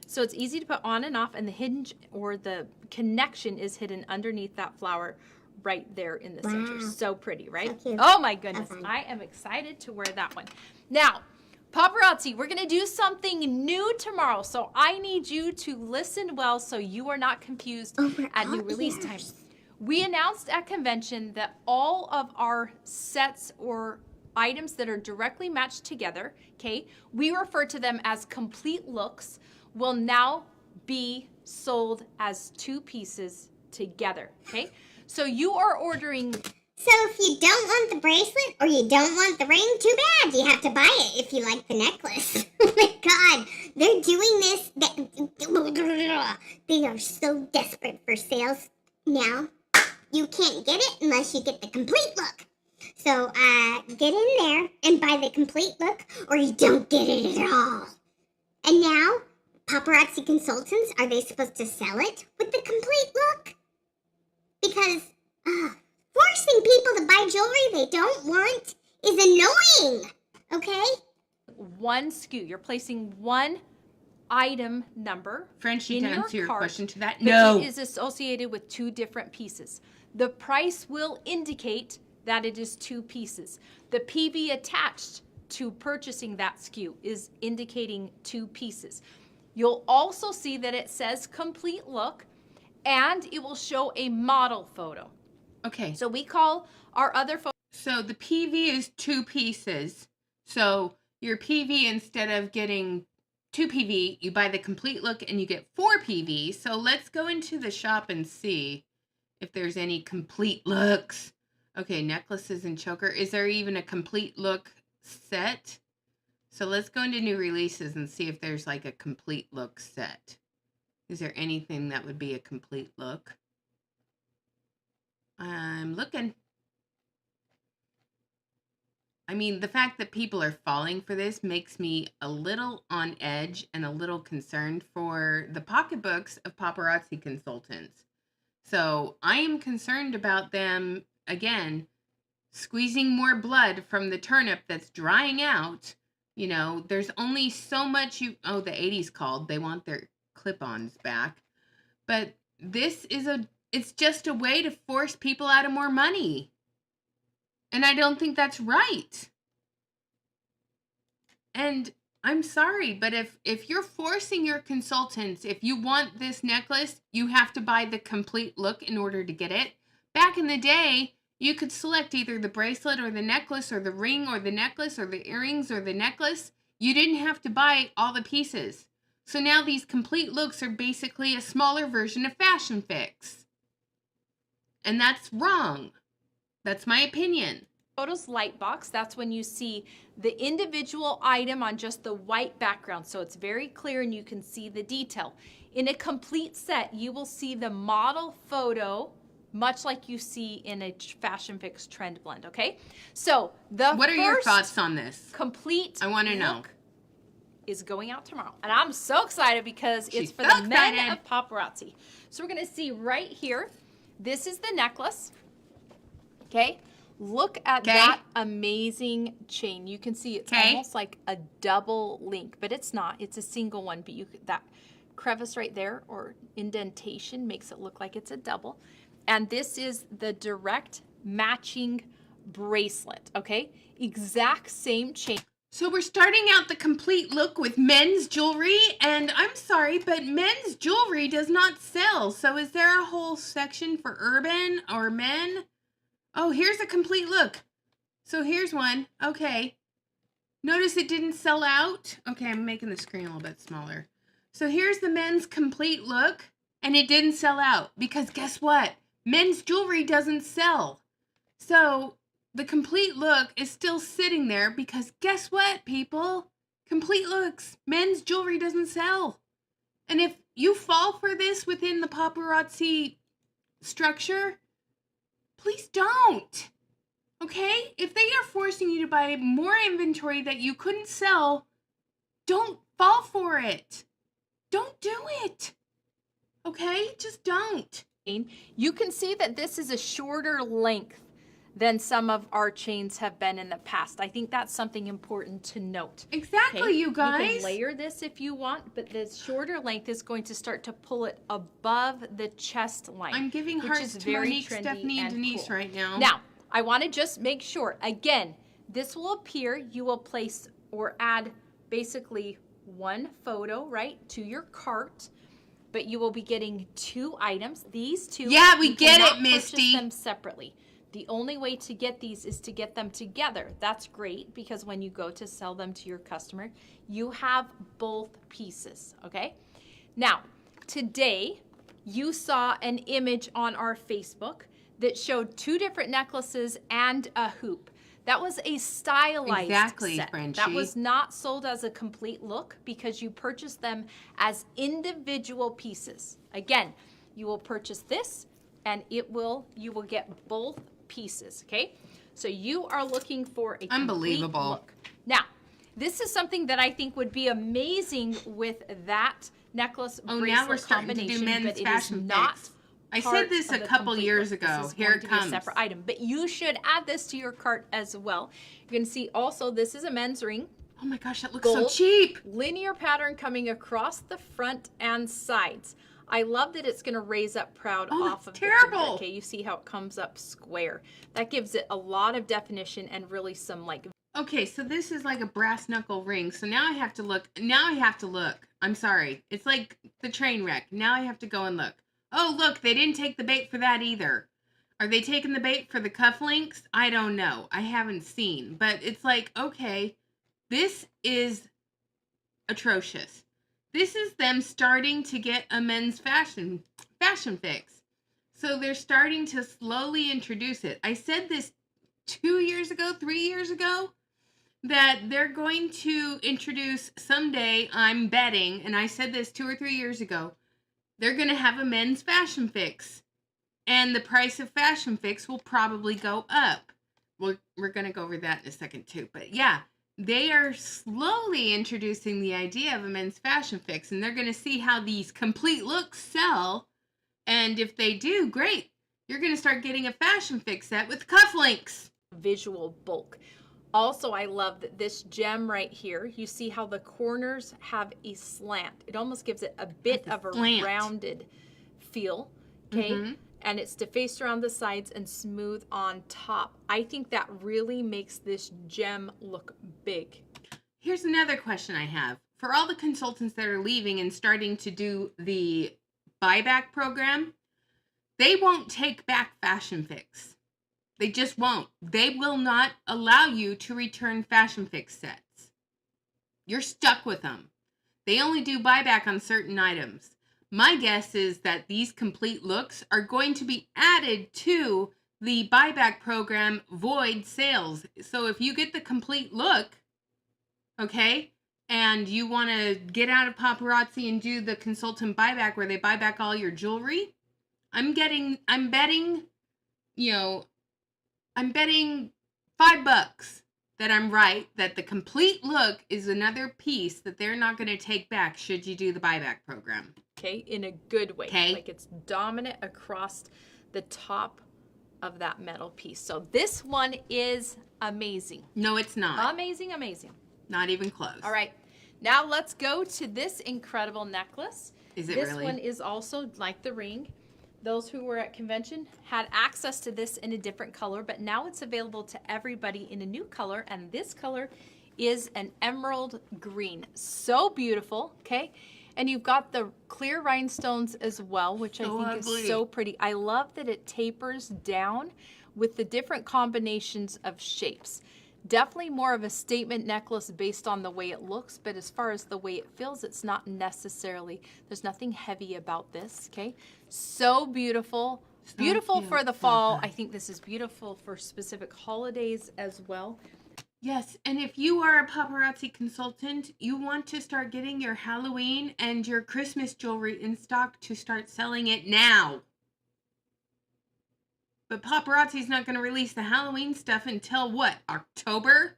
so it's easy to put on and off, and the hinge or the connection is hidden underneath that flower right there in the center. So pretty, right? So oh my goodness. I am excited to wear that one. Now, paparazzi, we're going to do something new tomorrow. So I need you to listen well so you are not confused at new release time. We announced at convention that all of our sets or items that are directly matched together, okay, we refer to them as complete looks, will now be sold as two pieces together, okay? So you are ordering. So if you don't want the bracelet or you don't want the ring, too bad. You have to buy it if you like the necklace. Oh my God, they're doing this. They are so desperate for sales now. You can't get it unless you get the complete look. So get in there and buy the complete look or you don't get it at all. And now, paparazzi consultants, are they supposed to sell it with the complete look? Because forcing people to buy jewelry they don't want is annoying, okay? One SKU. You're placing one item number Frenchie, in to your answer your cart, question to that, but no. it is associated with 2 different pieces. The price will indicate that it is 2 pieces. The PV attached to purchasing that SKU is indicating 2 pieces. You'll also see that it says complete look, and it will show a model photo. Okay. So we call our other photo. So the PV is 2 pieces. So your PV, instead of getting 2 PV, you buy the complete look and you get 4 PV. So let's go into the shop and see if there's any complete looks. Okay, necklaces and choker. Is there even a complete look set? So let's go into new releases and see if there's like a complete look set. Is there anything that would be a complete look? I'm looking. I mean, the fact that people are falling for this makes me a little on edge and a little concerned for the pocketbooks of paparazzi consultants. So I am concerned about them, again, squeezing more blood from the turnip that's drying out. You know, there's only so much the 80s called. They want their clip-ons back. But this is it's just a way to force people out of more money. And I don't think that's right. And I'm sorry, but if you're forcing your consultants, if you want this necklace, you have to buy the complete look in order to get it. Back in the day, you could select either the bracelet or the necklace or the ring or the necklace or the earrings or the necklace. You didn't have to buy all the pieces. So now these complete looks are basically a smaller version of Fashion Fix. And that's wrong. That's my opinion. Photos light box, that's when you see the individual item on just the white background, so it's very clear and you can see the detail. In a complete set, you will see the model photo, much like you see in a Fashion Fix trend blend, okay? So what are your thoughts on this? Complete I want to know. Is going out tomorrow, and I'm so excited because it's for so the men of paparazzi. So we're gonna see right here, this is the necklace, okay? Look at that amazing chain. You can see it's almost like a double link, but it's not. It's a single one, but that crevice right there or indentation makes it look like it's a double. And this is the direct matching bracelet, okay? Exact same chain. So we're starting out the complete look with men's jewelry, and I'm sorry, but men's jewelry does not sell. So is there a whole section for urban or men? Oh, here's a complete look. So here's one. Okay. Notice it didn't sell out. Okay, I'm making the screen a little bit smaller. So here's the men's complete look, and it didn't sell out because guess what? Men's jewelry doesn't sell. So the complete look is still sitting there because guess what, people? Complete looks. Men's jewelry doesn't sell. And if you fall for this within the paparazzi structure, please don't. Okay? If they are forcing you to buy more inventory that you couldn't sell, don't fall for it. Don't do it. Okay? Just don't. You can see that this is a shorter length than some of our chains have been in the past. I think that's something important to note. Exactly, okay? You guys. You can layer this if you want, but the shorter length is going to start to pull it above the chest line. I'm giving hearts to Monique, Stephanie, and Denise right now. Now, I want to just make sure, again, this will appear, you will place or add basically one photo, right, to your cart, but you will be getting 2 items. These 2, yeah, we get it, Misty. Purchase them separately. The only way to get these is to get them together. That's great because when you go to sell them to your customer, you have both pieces, okay? Now, today you saw an image on our Facebook that showed 2 different necklaces and a hoop. That was a stylized set. Frenchie. That was not sold as a complete look because you purchased them as individual pieces. Again, you will purchase this and you will get both pieces, okay? So you are looking for a complete look. Now, this is something that I think would be amazing with that necklace bracelet now we're starting to do men's fashion fix. I said this a couple years ago. Here it comes. Be a separate item, but you should add this to your cart as well. You're going to see also this is a men's ring. Oh my gosh, that looks so Gold. cheap. Linear pattern coming across the front and sides. I love that it's going to raise up proud off of terrible. the finger. Okay, you see how it comes up square. That gives it a lot of definition and really some like. Okay, so this is like a brass knuckle ring. So now I have to look. Now I have to look. I'm sorry. It's like the train wreck. Now I have to go and look. Oh, look, they didn't take the bait for that either. Are they taking the bait for the cufflinks? I don't know. I haven't seen. But it's like, okay, this is atrocious. This is them starting to get a men's fashion fix. So they're starting to slowly introduce it. I said this 2 years ago, 3 years ago, that they're going to introduce someday, I'm betting, and I said this 2 or 3 years ago, they're going to have a men's fashion fix. And the price of fashion fix will probably go up. We're going to go over that in a second too. But yeah, they are slowly introducing the idea of a men's fashion fix. And they're going to see how these complete looks sell. And if they do, great. You're going to start getting a fashion fix set with cufflinks. Visual bulk. Also, I love that this gem right here, you see how the corners have a slant. It almost gives it a bit of a rounded feel, okay? Mm-hmm. And it's defaced around the sides and smooth on top. I think that really makes this gem look big. Here's another question I have. For all the consultants that are leaving and starting to do the buyback program, they won't take back Fashion Fix. They just won't. They will not allow you to return Fashion Fix sets. You're stuck with them. They only do buyback on certain items. My guess is that these complete looks are going to be added to the buyback program void sales. So if you get the complete look, okay, and you want to get out of paparazzi and do the consultant buyback where they buy back all your jewelry, I'm betting, I'm betting $5 that I'm right, that the complete look is another piece that they're not going to take back should you do the buyback program. Okay, in a good way. Okay. Like it's dominant across the top of that metal piece. So this one is amazing. No, it's not. Amazing, amazing. Not even close. All right, now let's go to this incredible necklace. Is it this really? This one is also like the ring. Those who were at convention had access to this in a different color, but now it's available to everybody in a new color, and this color is an emerald green. So beautiful, okay? And you've got the clear rhinestones as well, which I think is so pretty. I love that it tapers down with the different combinations of shapes. Definitely more of a statement necklace based on the way it looks, but as far as the way it feels, it's not necessarily, there's nothing heavy about this, okay? So beautiful. Beautiful for the fall. I think this is beautiful for specific holidays as well. Yes, and if you are a paparazzi consultant, you want to start getting your Halloween and your Christmas jewelry in stock to start selling it now. But paparazzi's not going to release the Halloween stuff until what, October?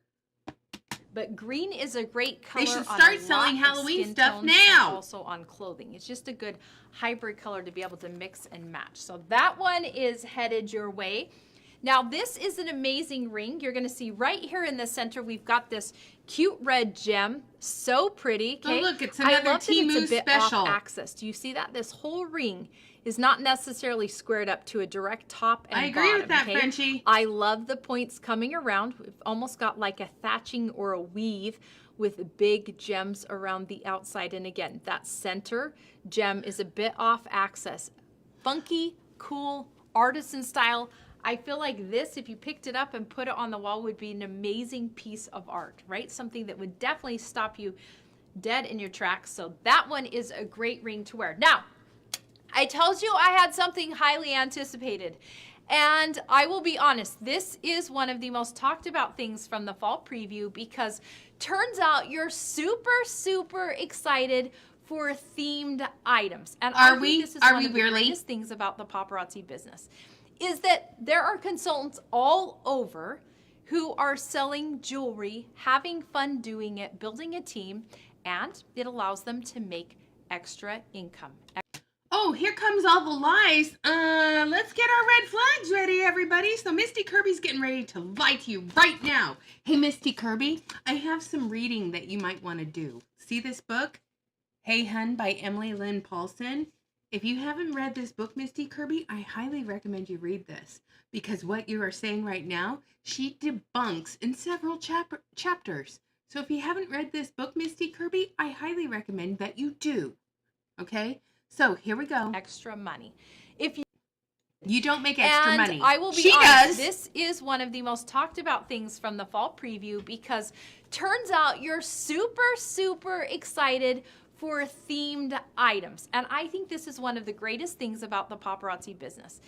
But green is a great color. They should start selling Halloween stuff now. Also on clothing. It's just a good hybrid color to be able to mix and match. So that one is headed your way. Now this is an amazing ring. You're going to see right here in the center, we've got this cute red gem. So pretty. Okay? Oh look, it's another Temu special. Off axis. Do you see that? This whole ring is not necessarily squared up to a direct top and bottom. I agree with that, okay? Frenchie. I love the points coming around. We've almost got like a thatching or a weave with big gems around the outside. And again, that center gem is a bit off axis. Funky, cool, artisan style. I feel like this, if you picked it up and put it on the wall, would be an amazing piece of art, right? Something that would definitely stop you dead in your tracks. So that one is a great ring to wear. Now, I told you I had something highly anticipated. And I will be honest, this is one of the most talked about things from the fall preview because turns out you're super, super excited for themed items. And I think this is one of the greatest things about the paparazzi business is that there are consultants all over who are selling jewelry, having fun doing it, building a team, and it allows them to make extra income. Oh, here comes all the lies. Let's get our red flags ready, everybody. So Misty Kirby's getting ready to lie to you right now. Hey, Misty Kirby, I have some reading that you might want to do. See this book? Hey Hun by Emily Lynn Paulson. If you haven't read this book, Misty Kirby, I highly recommend you read this because what you are saying right now, she debunks in several chapters. So if you haven't read this book, Misty Kirby, I highly recommend that you do. Okay? So here we go. Extra money. If You don't make extra and money. I will be She honest, does. this is one of the most talked about things from the fall preview because turns out you're super excited for themed items. And I think this is one of the greatest things about the paparazzi business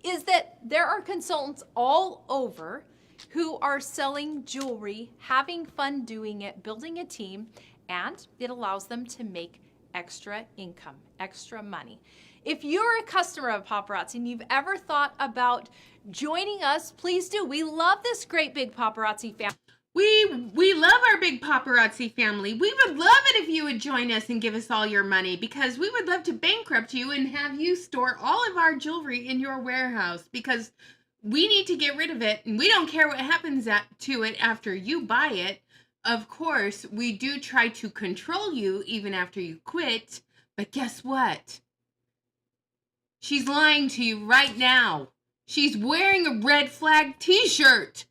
is that there are consultants all over who are selling jewelry, having fun doing it, building a team, and it allows them to make extra income, extra money. If you're a customer of Paparazzi and you've ever thought about joining us, please do. We love this great big paparazzi family. We love our big paparazzi family. We would love it if you would join us and give us all your money because we would love to bankrupt you and have you store all of our jewelry in your warehouse because we need to get rid of it and we don't care what happens to it after you buy it. Of course, we do try to control you even after you quit, but guess what? She's lying to you right now. She's wearing a red flag t-shirt.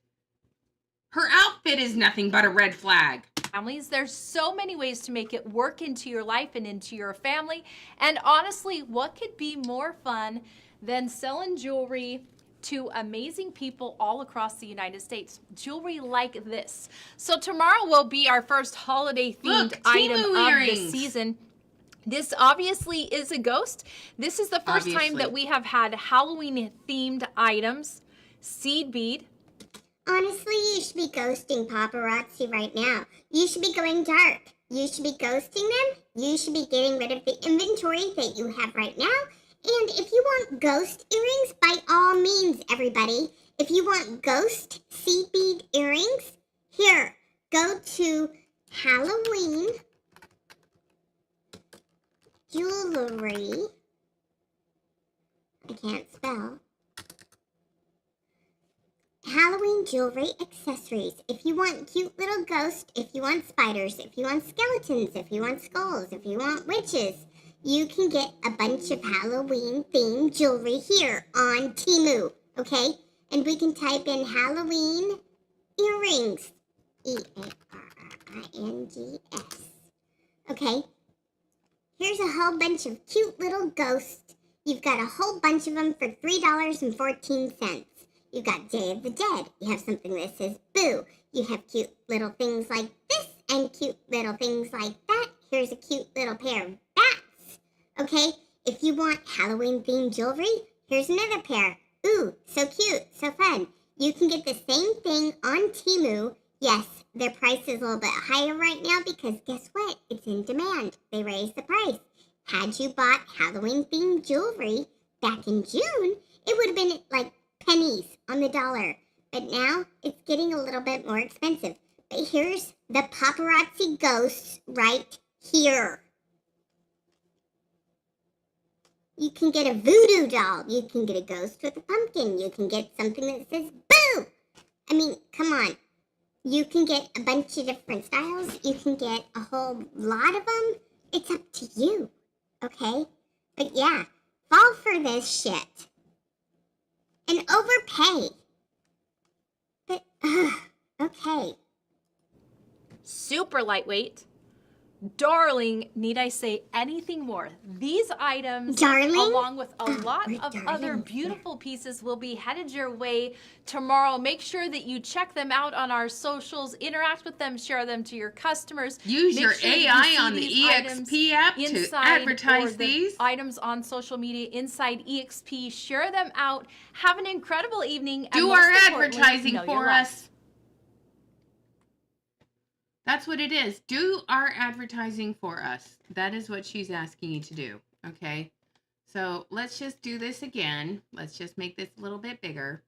Her outfit is nothing but a red flag. Families, there's so many ways to make it work into your life and into your family. And honestly, what could be more fun than selling jewelry to amazing people all across the United States? Jewelry like this. So tomorrow will be our first holiday themed item of the season. This obviously is a ghost. This is the first time that we have had Halloween themed items. Seed bead. Honestly, you should be ghosting paparazzi right now. You should be going dark. You should be ghosting them. You should be getting rid of the inventory that you have right now. And if you want ghost earrings, by all means, everybody. If you want ghost seed bead earrings, here, go to Halloween Jewelry. I can't spell. Halloween jewelry accessories. If you want cute little ghosts, if you want spiders, if you want skeletons, if you want skulls, if you want witches, you can get a bunch of Halloween themed jewelry here on Temu, okay? And we can type in Halloween earrings. E-A-R-R-I-N-G-S. Okay? Here's a whole bunch of cute little ghosts. You've got a whole bunch of them for $3.14. You've got Day of the Dead. You have something that says Boo. You have cute little things like this and cute little things like that. Here's a cute little pair of bats. Okay, if you want Halloween themed jewelry, here's another pair. Ooh, so cute, so fun. You can get the same thing on Temu. Yes, their price is a little bit higher right now because guess what? It's in demand. They raised the price. Had you bought Halloween themed jewelry back in June, it would have been like pennies on the dollar. But now it's getting a little bit more expensive. But here's the paparazzi ghosts right here. You can get a voodoo doll. You can get a ghost with a pumpkin. You can get something that says boo. I mean, come on. You can get a bunch of different styles. You can get a whole lot of them. It's up to you. Okay? But yeah, fall for this shit. And overpay. But, okay. Super lightweight. Darling, need I say anything more? These items, along with a lot of other beautiful pieces, will be headed your way tomorrow. Make sure that you check them out on our socials, interact with them, share them to your customers. Use your AI on the EXP app to advertise these items on social media inside EXP. Share them out. Have an incredible evening. Do our advertising for us. That's what it is. Do our advertising for us. That is what she's asking you to do. Okay. So let's just do this again. Let's just make this a little bit bigger.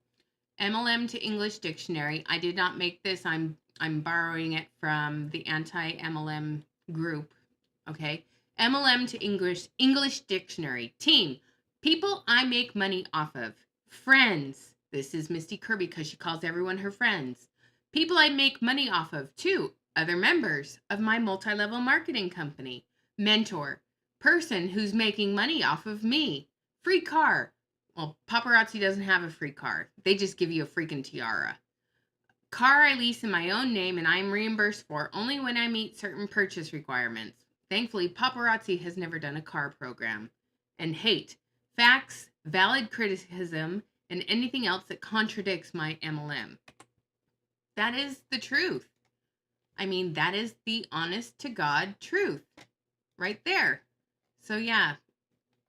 MLM to English dictionary. I did not make this. I'm borrowing it from the anti-MLM group. Okay. MLM to English dictionary. Team, people I make money off of. Friends. This is Misty Kirby because she calls everyone her friends. People I make money off of. 2. Other members of my multi-level marketing company. Mentor. Person who's making money off of me. Free car. Well, paparazzi doesn't have a free car. They just give you a freaking tiara. Car I lease in my own name and I'm reimbursed for only when I meet certain purchase requirements. Thankfully, paparazzi has never done a car program. And hate. Facts, valid criticism, and anything else that contradicts my MLM. That is the truth. I mean, that is the honest to God truth. Right there. So yeah,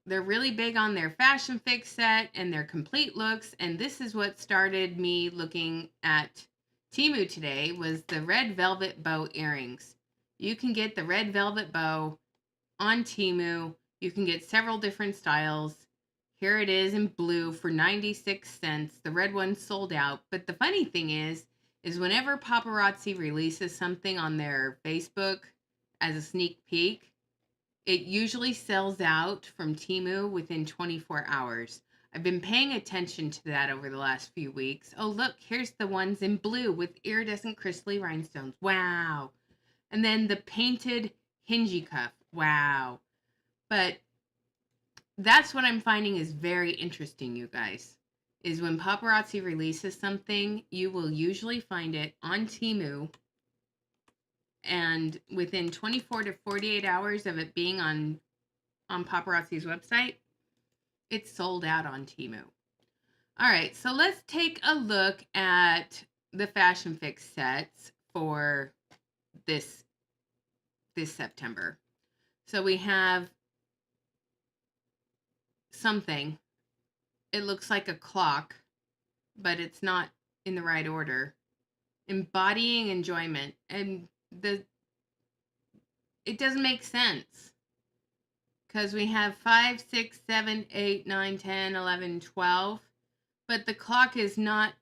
they're really big on their fashion fix set and their complete looks. And this is what started me looking at Temu today was the red velvet bow earrings. You can get the red velvet bow on Temu. You can get several different styles. Here it is in blue for 96 cents. The red one's sold out. But the funny thing is whenever paparazzi releases something on their Facebook as a sneak peek, it usually sells out from Temu within 24 hours. I've been paying attention to that over the last few weeks. Oh, look, here's the ones in blue with iridescent crystally rhinestones. Wow. And then the painted hingy cuff. Wow. But that's what I'm finding is very interesting, you guys, is when paparazzi releases something, you will usually find it on Temu, and within 24 to 48 hours of it being on paparazzi's website, it's sold out on Temu. All right, so let's take a look at the fashion fix sets for this September. So we have something. It looks like a clock, but it's not in the right order. Embodying enjoyment. And it doesn't make sense. Because we have 5, 6, 7, 8, 9, 10, 11, 12. But the clock is not,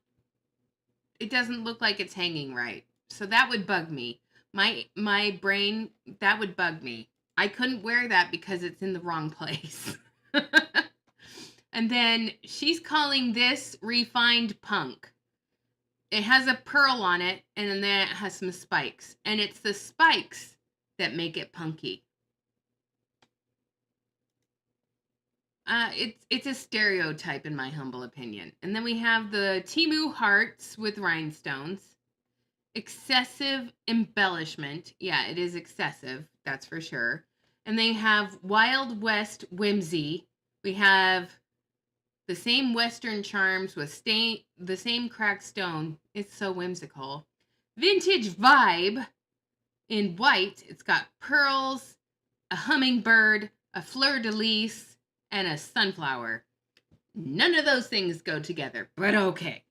it doesn't look like it's hanging right. So that would bug me. My brain, that would bug me. I couldn't wear that because it's in the wrong place. And then she's calling this refined punk. It has a pearl on it, and then it has some spikes. And it's the spikes that make it punky. It's a stereotype in my humble opinion. And then we have the Temu hearts with rhinestones. Excessive embellishment. Yeah, it is excessive. That's for sure. And they have Wild West whimsy. We have the same Western charms with the same cracked stone. It's so whimsical. Vintage vibe in white. It's got pearls, a hummingbird, a fleur-de-lis, and a sunflower. None of those things go together, but okay.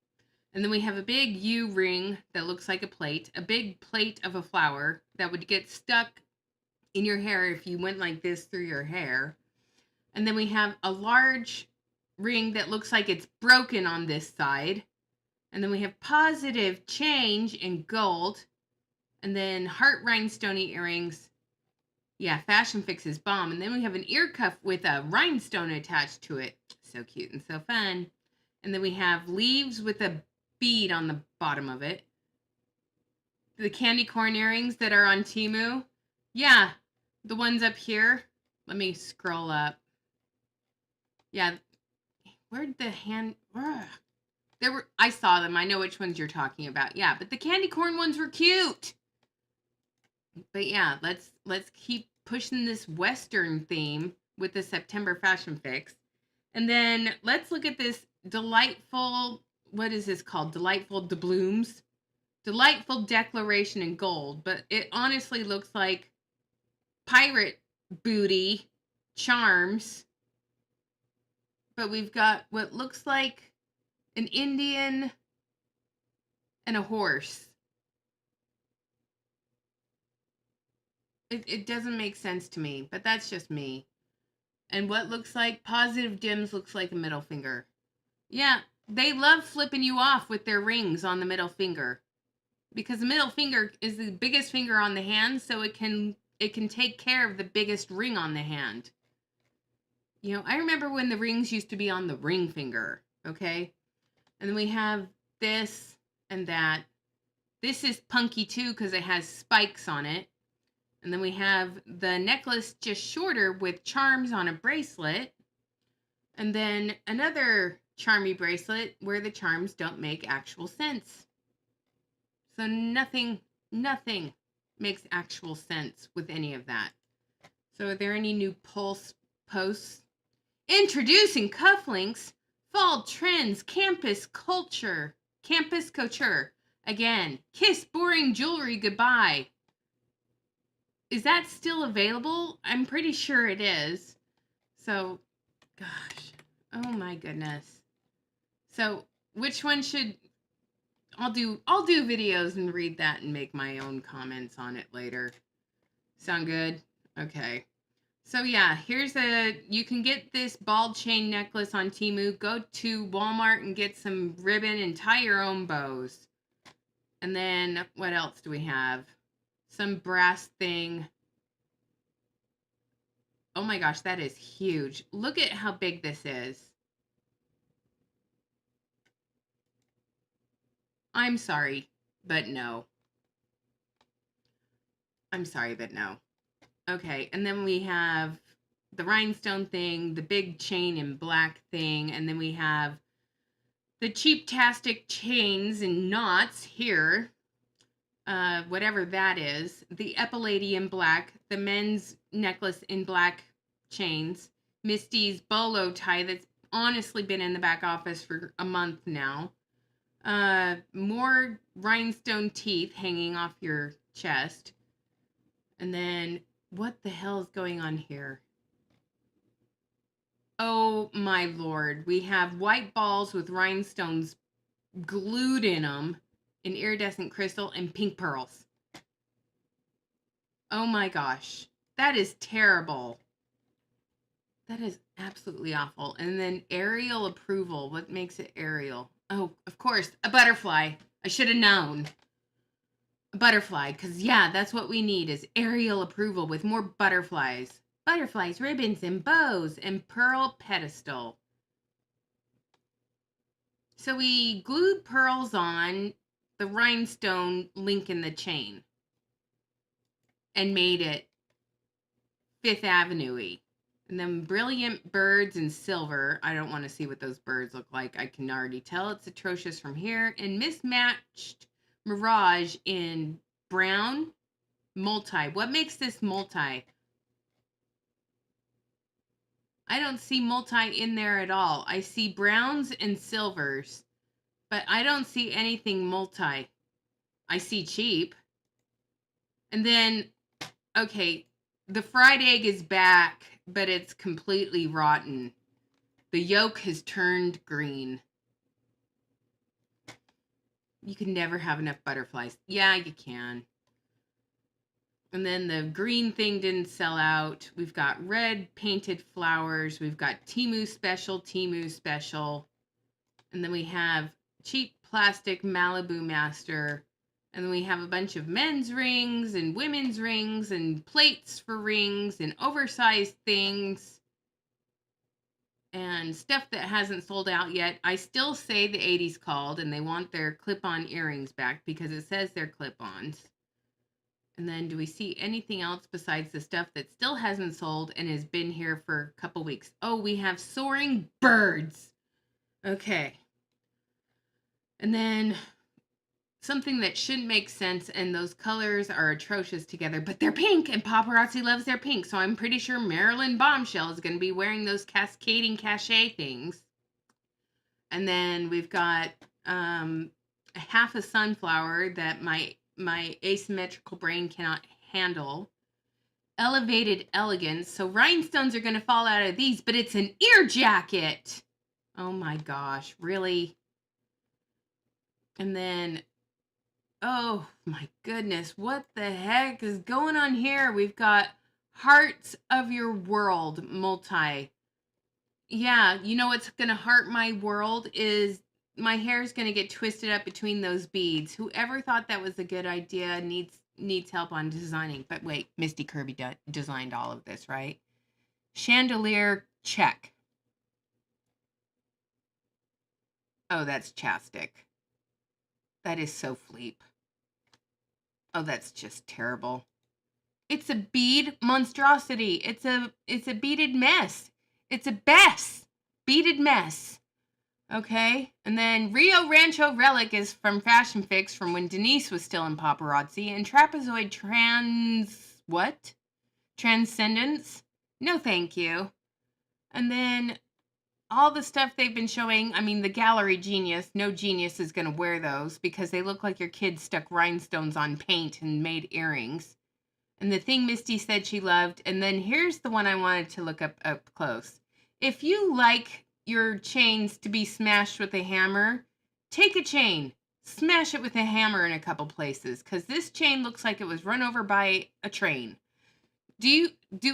And then we have a big U ring that looks like a plate, a big plate of a flower that would get stuck in your hair if you went like this through your hair. And then we have a large ring that looks like it's broken on this side. And then we have positive change in gold. And then heart rhinestone earrings. Yeah, fashion fix is bomb. And then we have an ear cuff with a rhinestone attached to it. So cute and so fun. And then we have leaves with a bead on the bottom of it. The candy corn earrings that are on Temu. Yeah, the ones up here. Let me scroll up. Yeah, where'd the hand? There were. I saw them. I know which ones you're talking about. Yeah, but the candy corn ones were cute. But yeah, let's keep pushing this Western theme with the September fashion fix, and then let's look at this delightful. What is this called? Delightful doubloons. Delightful declaration in gold, but it honestly looks like pirate booty charms. But we've got what looks like an Indian and a horse. It doesn't make sense to me, but that's just me. And what looks like positive dims looks like a middle finger. Yeah, they love flipping you off with their rings on the middle finger. Because the middle finger is the biggest finger on the hand, so it can it can take care of the biggest ring on the hand. You know, I remember when the rings used to be on the ring finger, okay? And then we have this and that. This is punky too because it has spikes on it. And then we have the necklace just shorter with charms on a bracelet. And then another charmy bracelet where the charms don't make actual sense. So nothing makes actual sense with any of that. So are there any new pulse posts? Introducing cufflinks, fall trends, campus culture, campus couture. Again, kiss boring jewelry goodbye. Is that still available? I'm pretty sure it is. So, gosh, oh my goodness. So, which one should I'll do videos and read that and make my own comments on it later. Sound good? Okay. So yeah, you can get this ball chain necklace on Temu. Go to Walmart and get some ribbon and tie your own bows. And then what else do we have? Some brass thing. Oh my gosh, that is huge. Look at how big this is. I'm sorry, but no. I'm sorry, but no. Okay, and then we have the rhinestone thing, the big chain in black thing, and then we have the cheap-tastic chains and knots here, whatever that is, the epauletti in black, the men's necklace in black chains, Misty's bolo tie that's honestly been in the back office for a month now, more rhinestone teeth hanging off your chest, and then what the hell is going on here? Oh my lord. We have white balls with rhinestones glued in them, in iridescent crystal, and pink pearls. Oh my gosh. That is terrible. That is absolutely awful. And then aerial approval. What makes it aerial? Oh, of course, a butterfly. I should have known. A butterfly, because yeah, that's what we need is aerial approval with more butterflies. Butterflies, ribbons, and bows, and pearl pedestal. So we glued pearls on the rhinestone link in the chain and made it Fifth Avenue-y. And then brilliant birds in silver. I don't want to see what those birds look like. I can already tell it's atrocious from here. And mismatched mirage in brown multi. What makes this multi? I don't see multi in there at all. I see browns and silvers, but I don't see anything multi. I see cheap. And then, okay, the fried egg is back, but it's completely rotten. The yolk has turned green. You can never have enough butterflies. Yeah, you can. And then the green thing didn't sell out. We've got red painted flowers. We've got Temu special. And then we have cheap plastic Malibu Master. And then we have a bunch of men's rings and women's rings and plates for rings and oversized things and stuff that hasn't sold out yet. I still say the 80s called and they want their clip-on earrings back because it says they're clip-ons. And then do we see anything else besides the stuff that still hasn't sold and has been here for a couple weeks? Oh, we have soaring birds. Okay. And then something that shouldn't make sense, and those colors are atrocious together, but they're pink, and paparazzi loves their pink, so I'm pretty sure Marilyn Bombshell is going to be wearing those cascading cachet things. And then we've got half a sunflower that my asymmetrical brain cannot handle. Elevated elegance, so rhinestones are going to fall out of these, but it's an ear jacket. Oh my gosh, really? And then oh my goodness, what the heck is going on here? We've got Hearts of Your World multi. Yeah, you know what's going to heart my world is my hair's going to get twisted up between those beads. Whoever thought that was a good idea needs needs help on designing. But wait, Misty Kirby designed all of this, right? Chandelier, check. Oh, that's chapstick. That is so fleep. Oh, that's just terrible. It's a bead monstrosity. It's a beaded mess. It's a beaded mess. Okay, and then Rio Rancho Relic is from Fashion Fix from when Denise was still in paparazzi, and Trapezoid Transcendence. No, thank you. And then all the stuff they've been showing. I mean, the Gallery Genius. No genius is going to wear those because they look like your kid stuck rhinestones on paint and made earrings. And the thing Misty said she loved. And then here's the one I wanted to look up close. If you like your chains to be smashed with a hammer, take a chain, smash it with a hammer in a couple places, because this chain looks like it was run over by a train. Do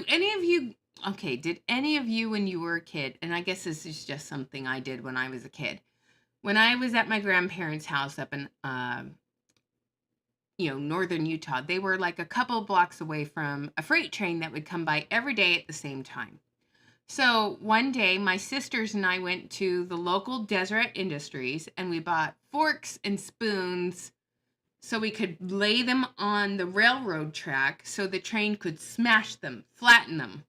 any of you, okay, did any of you when you were a kid, and I guess this is just something I did when I was a kid, when I was at my grandparents' house up in northern Utah, they were like a couple blocks away from a freight train that would come by every day at the same time. So one day, my sisters and I went to the local Deseret Industries and we bought forks and spoons so we could lay them on the railroad track so the train could smash them, flatten them.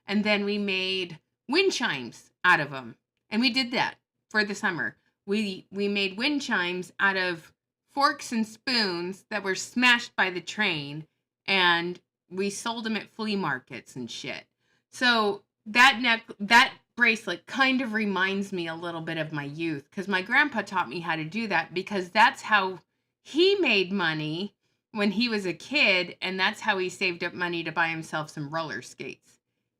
And then we made wind chimes out of them. And we did that for the summer. We made wind chimes out of forks and spoons that were smashed by the train, and we sold them at flea markets and shit. So that bracelet kind of reminds me a little bit of my youth, because my grandpa taught me how to do that, because that's how he made money when he was a kid, and that's how he saved up money to buy himself some roller skates.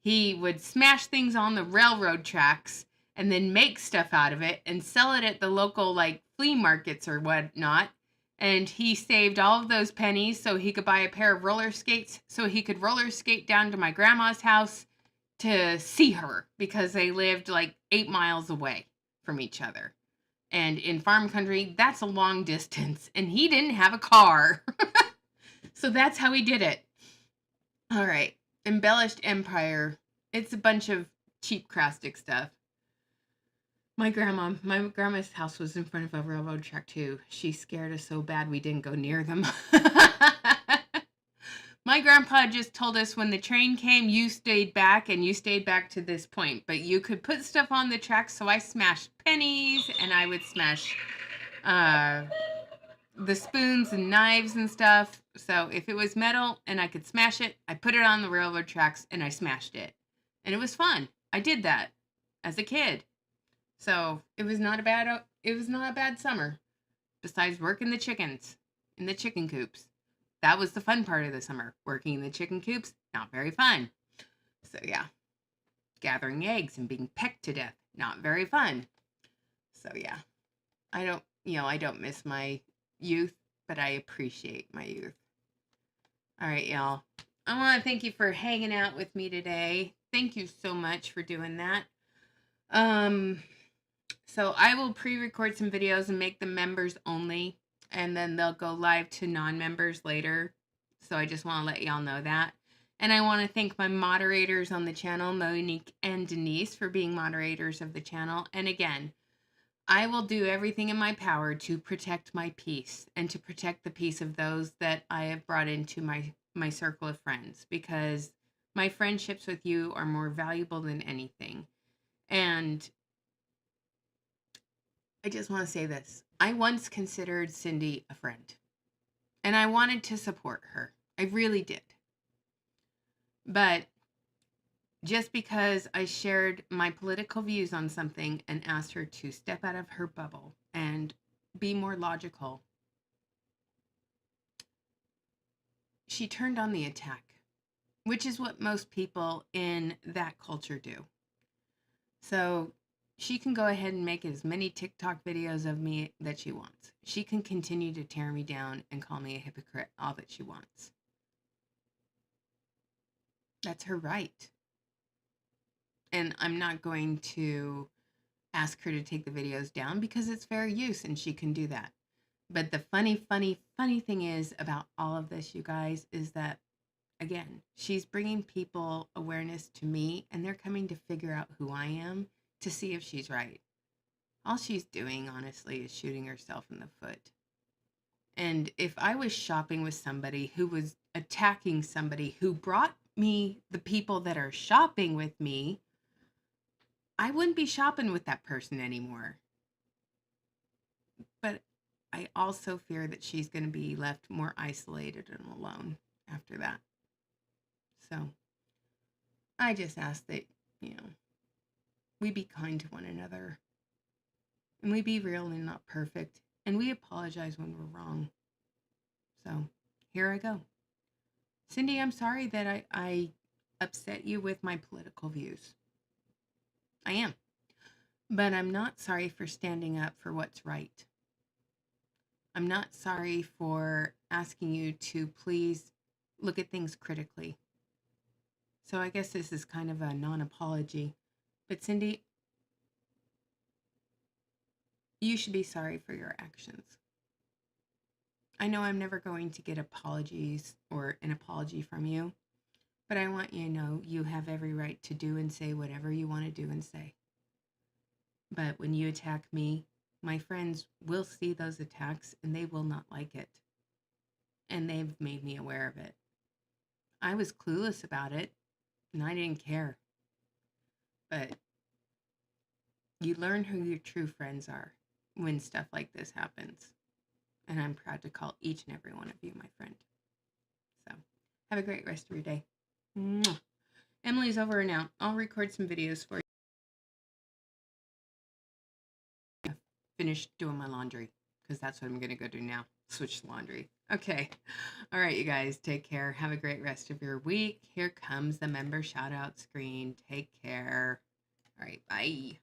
He would smash things on the railroad tracks and then make stuff out of it and sell it at the local like flea markets or whatnot. And he saved all of those pennies so he could buy a pair of roller skates so he could roller skate down to my grandma's house to see her, because they lived like 8 miles away from each other. And in farm country, that's a long distance, and he didn't have a car. So that's how he did it. All right. Embellished Empire. It's a bunch of cheap craftic stuff. My grandma's house was in front of a railroad track too. She scared us so bad we didn't go near them. My grandpa just told us when the train came, you stayed back, and you stayed back to this point. But you could put stuff on the tracks, so I smashed pennies, and I would smash the spoons and knives and stuff. So if it was metal and I could smash it, I put it on the railroad tracks and I smashed it. And it was fun. I did that as a kid. So it was not a bad summer. Besides working the chickens in the chicken coops. That was the fun part of the summer. Working in the chicken coops, not very fun. So yeah. Gathering eggs and being pecked to death, not very fun. So yeah. I don't miss my youth, but I appreciate my youth. All right, y'all. I want to thank you for hanging out with me today. Thank you so much for doing that. So I will pre-record some videos and make them members only, and then they'll go live to non-members later. So I just want to let y'all know that. And I want to thank my moderators on the channel, Monique and Denise, for being moderators of the channel. And again, I will do everything in my power to protect my peace and to protect the peace of those that I have brought into my circle of friends, because my friendships with you are more valuable than anything. And I just want to say this. I once considered Cindy a friend, and I wanted to support her. I really did. But just because I shared my political views on something and asked her to step out of her bubble and be more logical, she turned on the attack, which is what most people in that culture do. So she can go ahead and make as many TikTok videos of me that she wants. She can continue to tear me down and call me a hypocrite all that she wants. That's her right. And I'm not going to ask her to take the videos down because it's fair use and she can do that. But the funny thing is about all of this, you guys, is that again, she's bringing people awareness to me and they're coming to figure out who I am to see if she's right. All she's doing, honestly, is shooting herself in the foot. And if I was shopping with somebody who was attacking somebody who brought me the people that are shopping with me, I wouldn't be shopping with that person anymore. But I also fear that she's going to be left more isolated and alone after that. So I just ask that, we be kind to one another and we be real and not perfect. And we apologize when we're wrong. So here I go. Cindy, I'm sorry that I upset you with my political views. I am. But I'm not sorry for standing up for what's right. I'm not sorry for asking you to please look at things critically. So I guess this is kind of a non-apology. But Cindy, you should be sorry for your actions. I know I'm never going to get apologies or an apology from you, but I want you to know you have every right to do and say whatever you want to do and say. But when you attack me, my friends will see those attacks and they will not like it. And they've made me aware of it. I was clueless about it and I didn't care. But you learn who your true friends are when stuff like this happens. And I'm proud to call each and every one of you my friend. So have a great rest of your day. Mwah. Emily's over and out. I'll record some videos for you. Finish doing my laundry because that's what I'm going to go do now. Switch the laundry. Okay. All right, you guys. Take care. Have a great rest of your week. Here comes the member shout out screen. Take care. All right. Bye.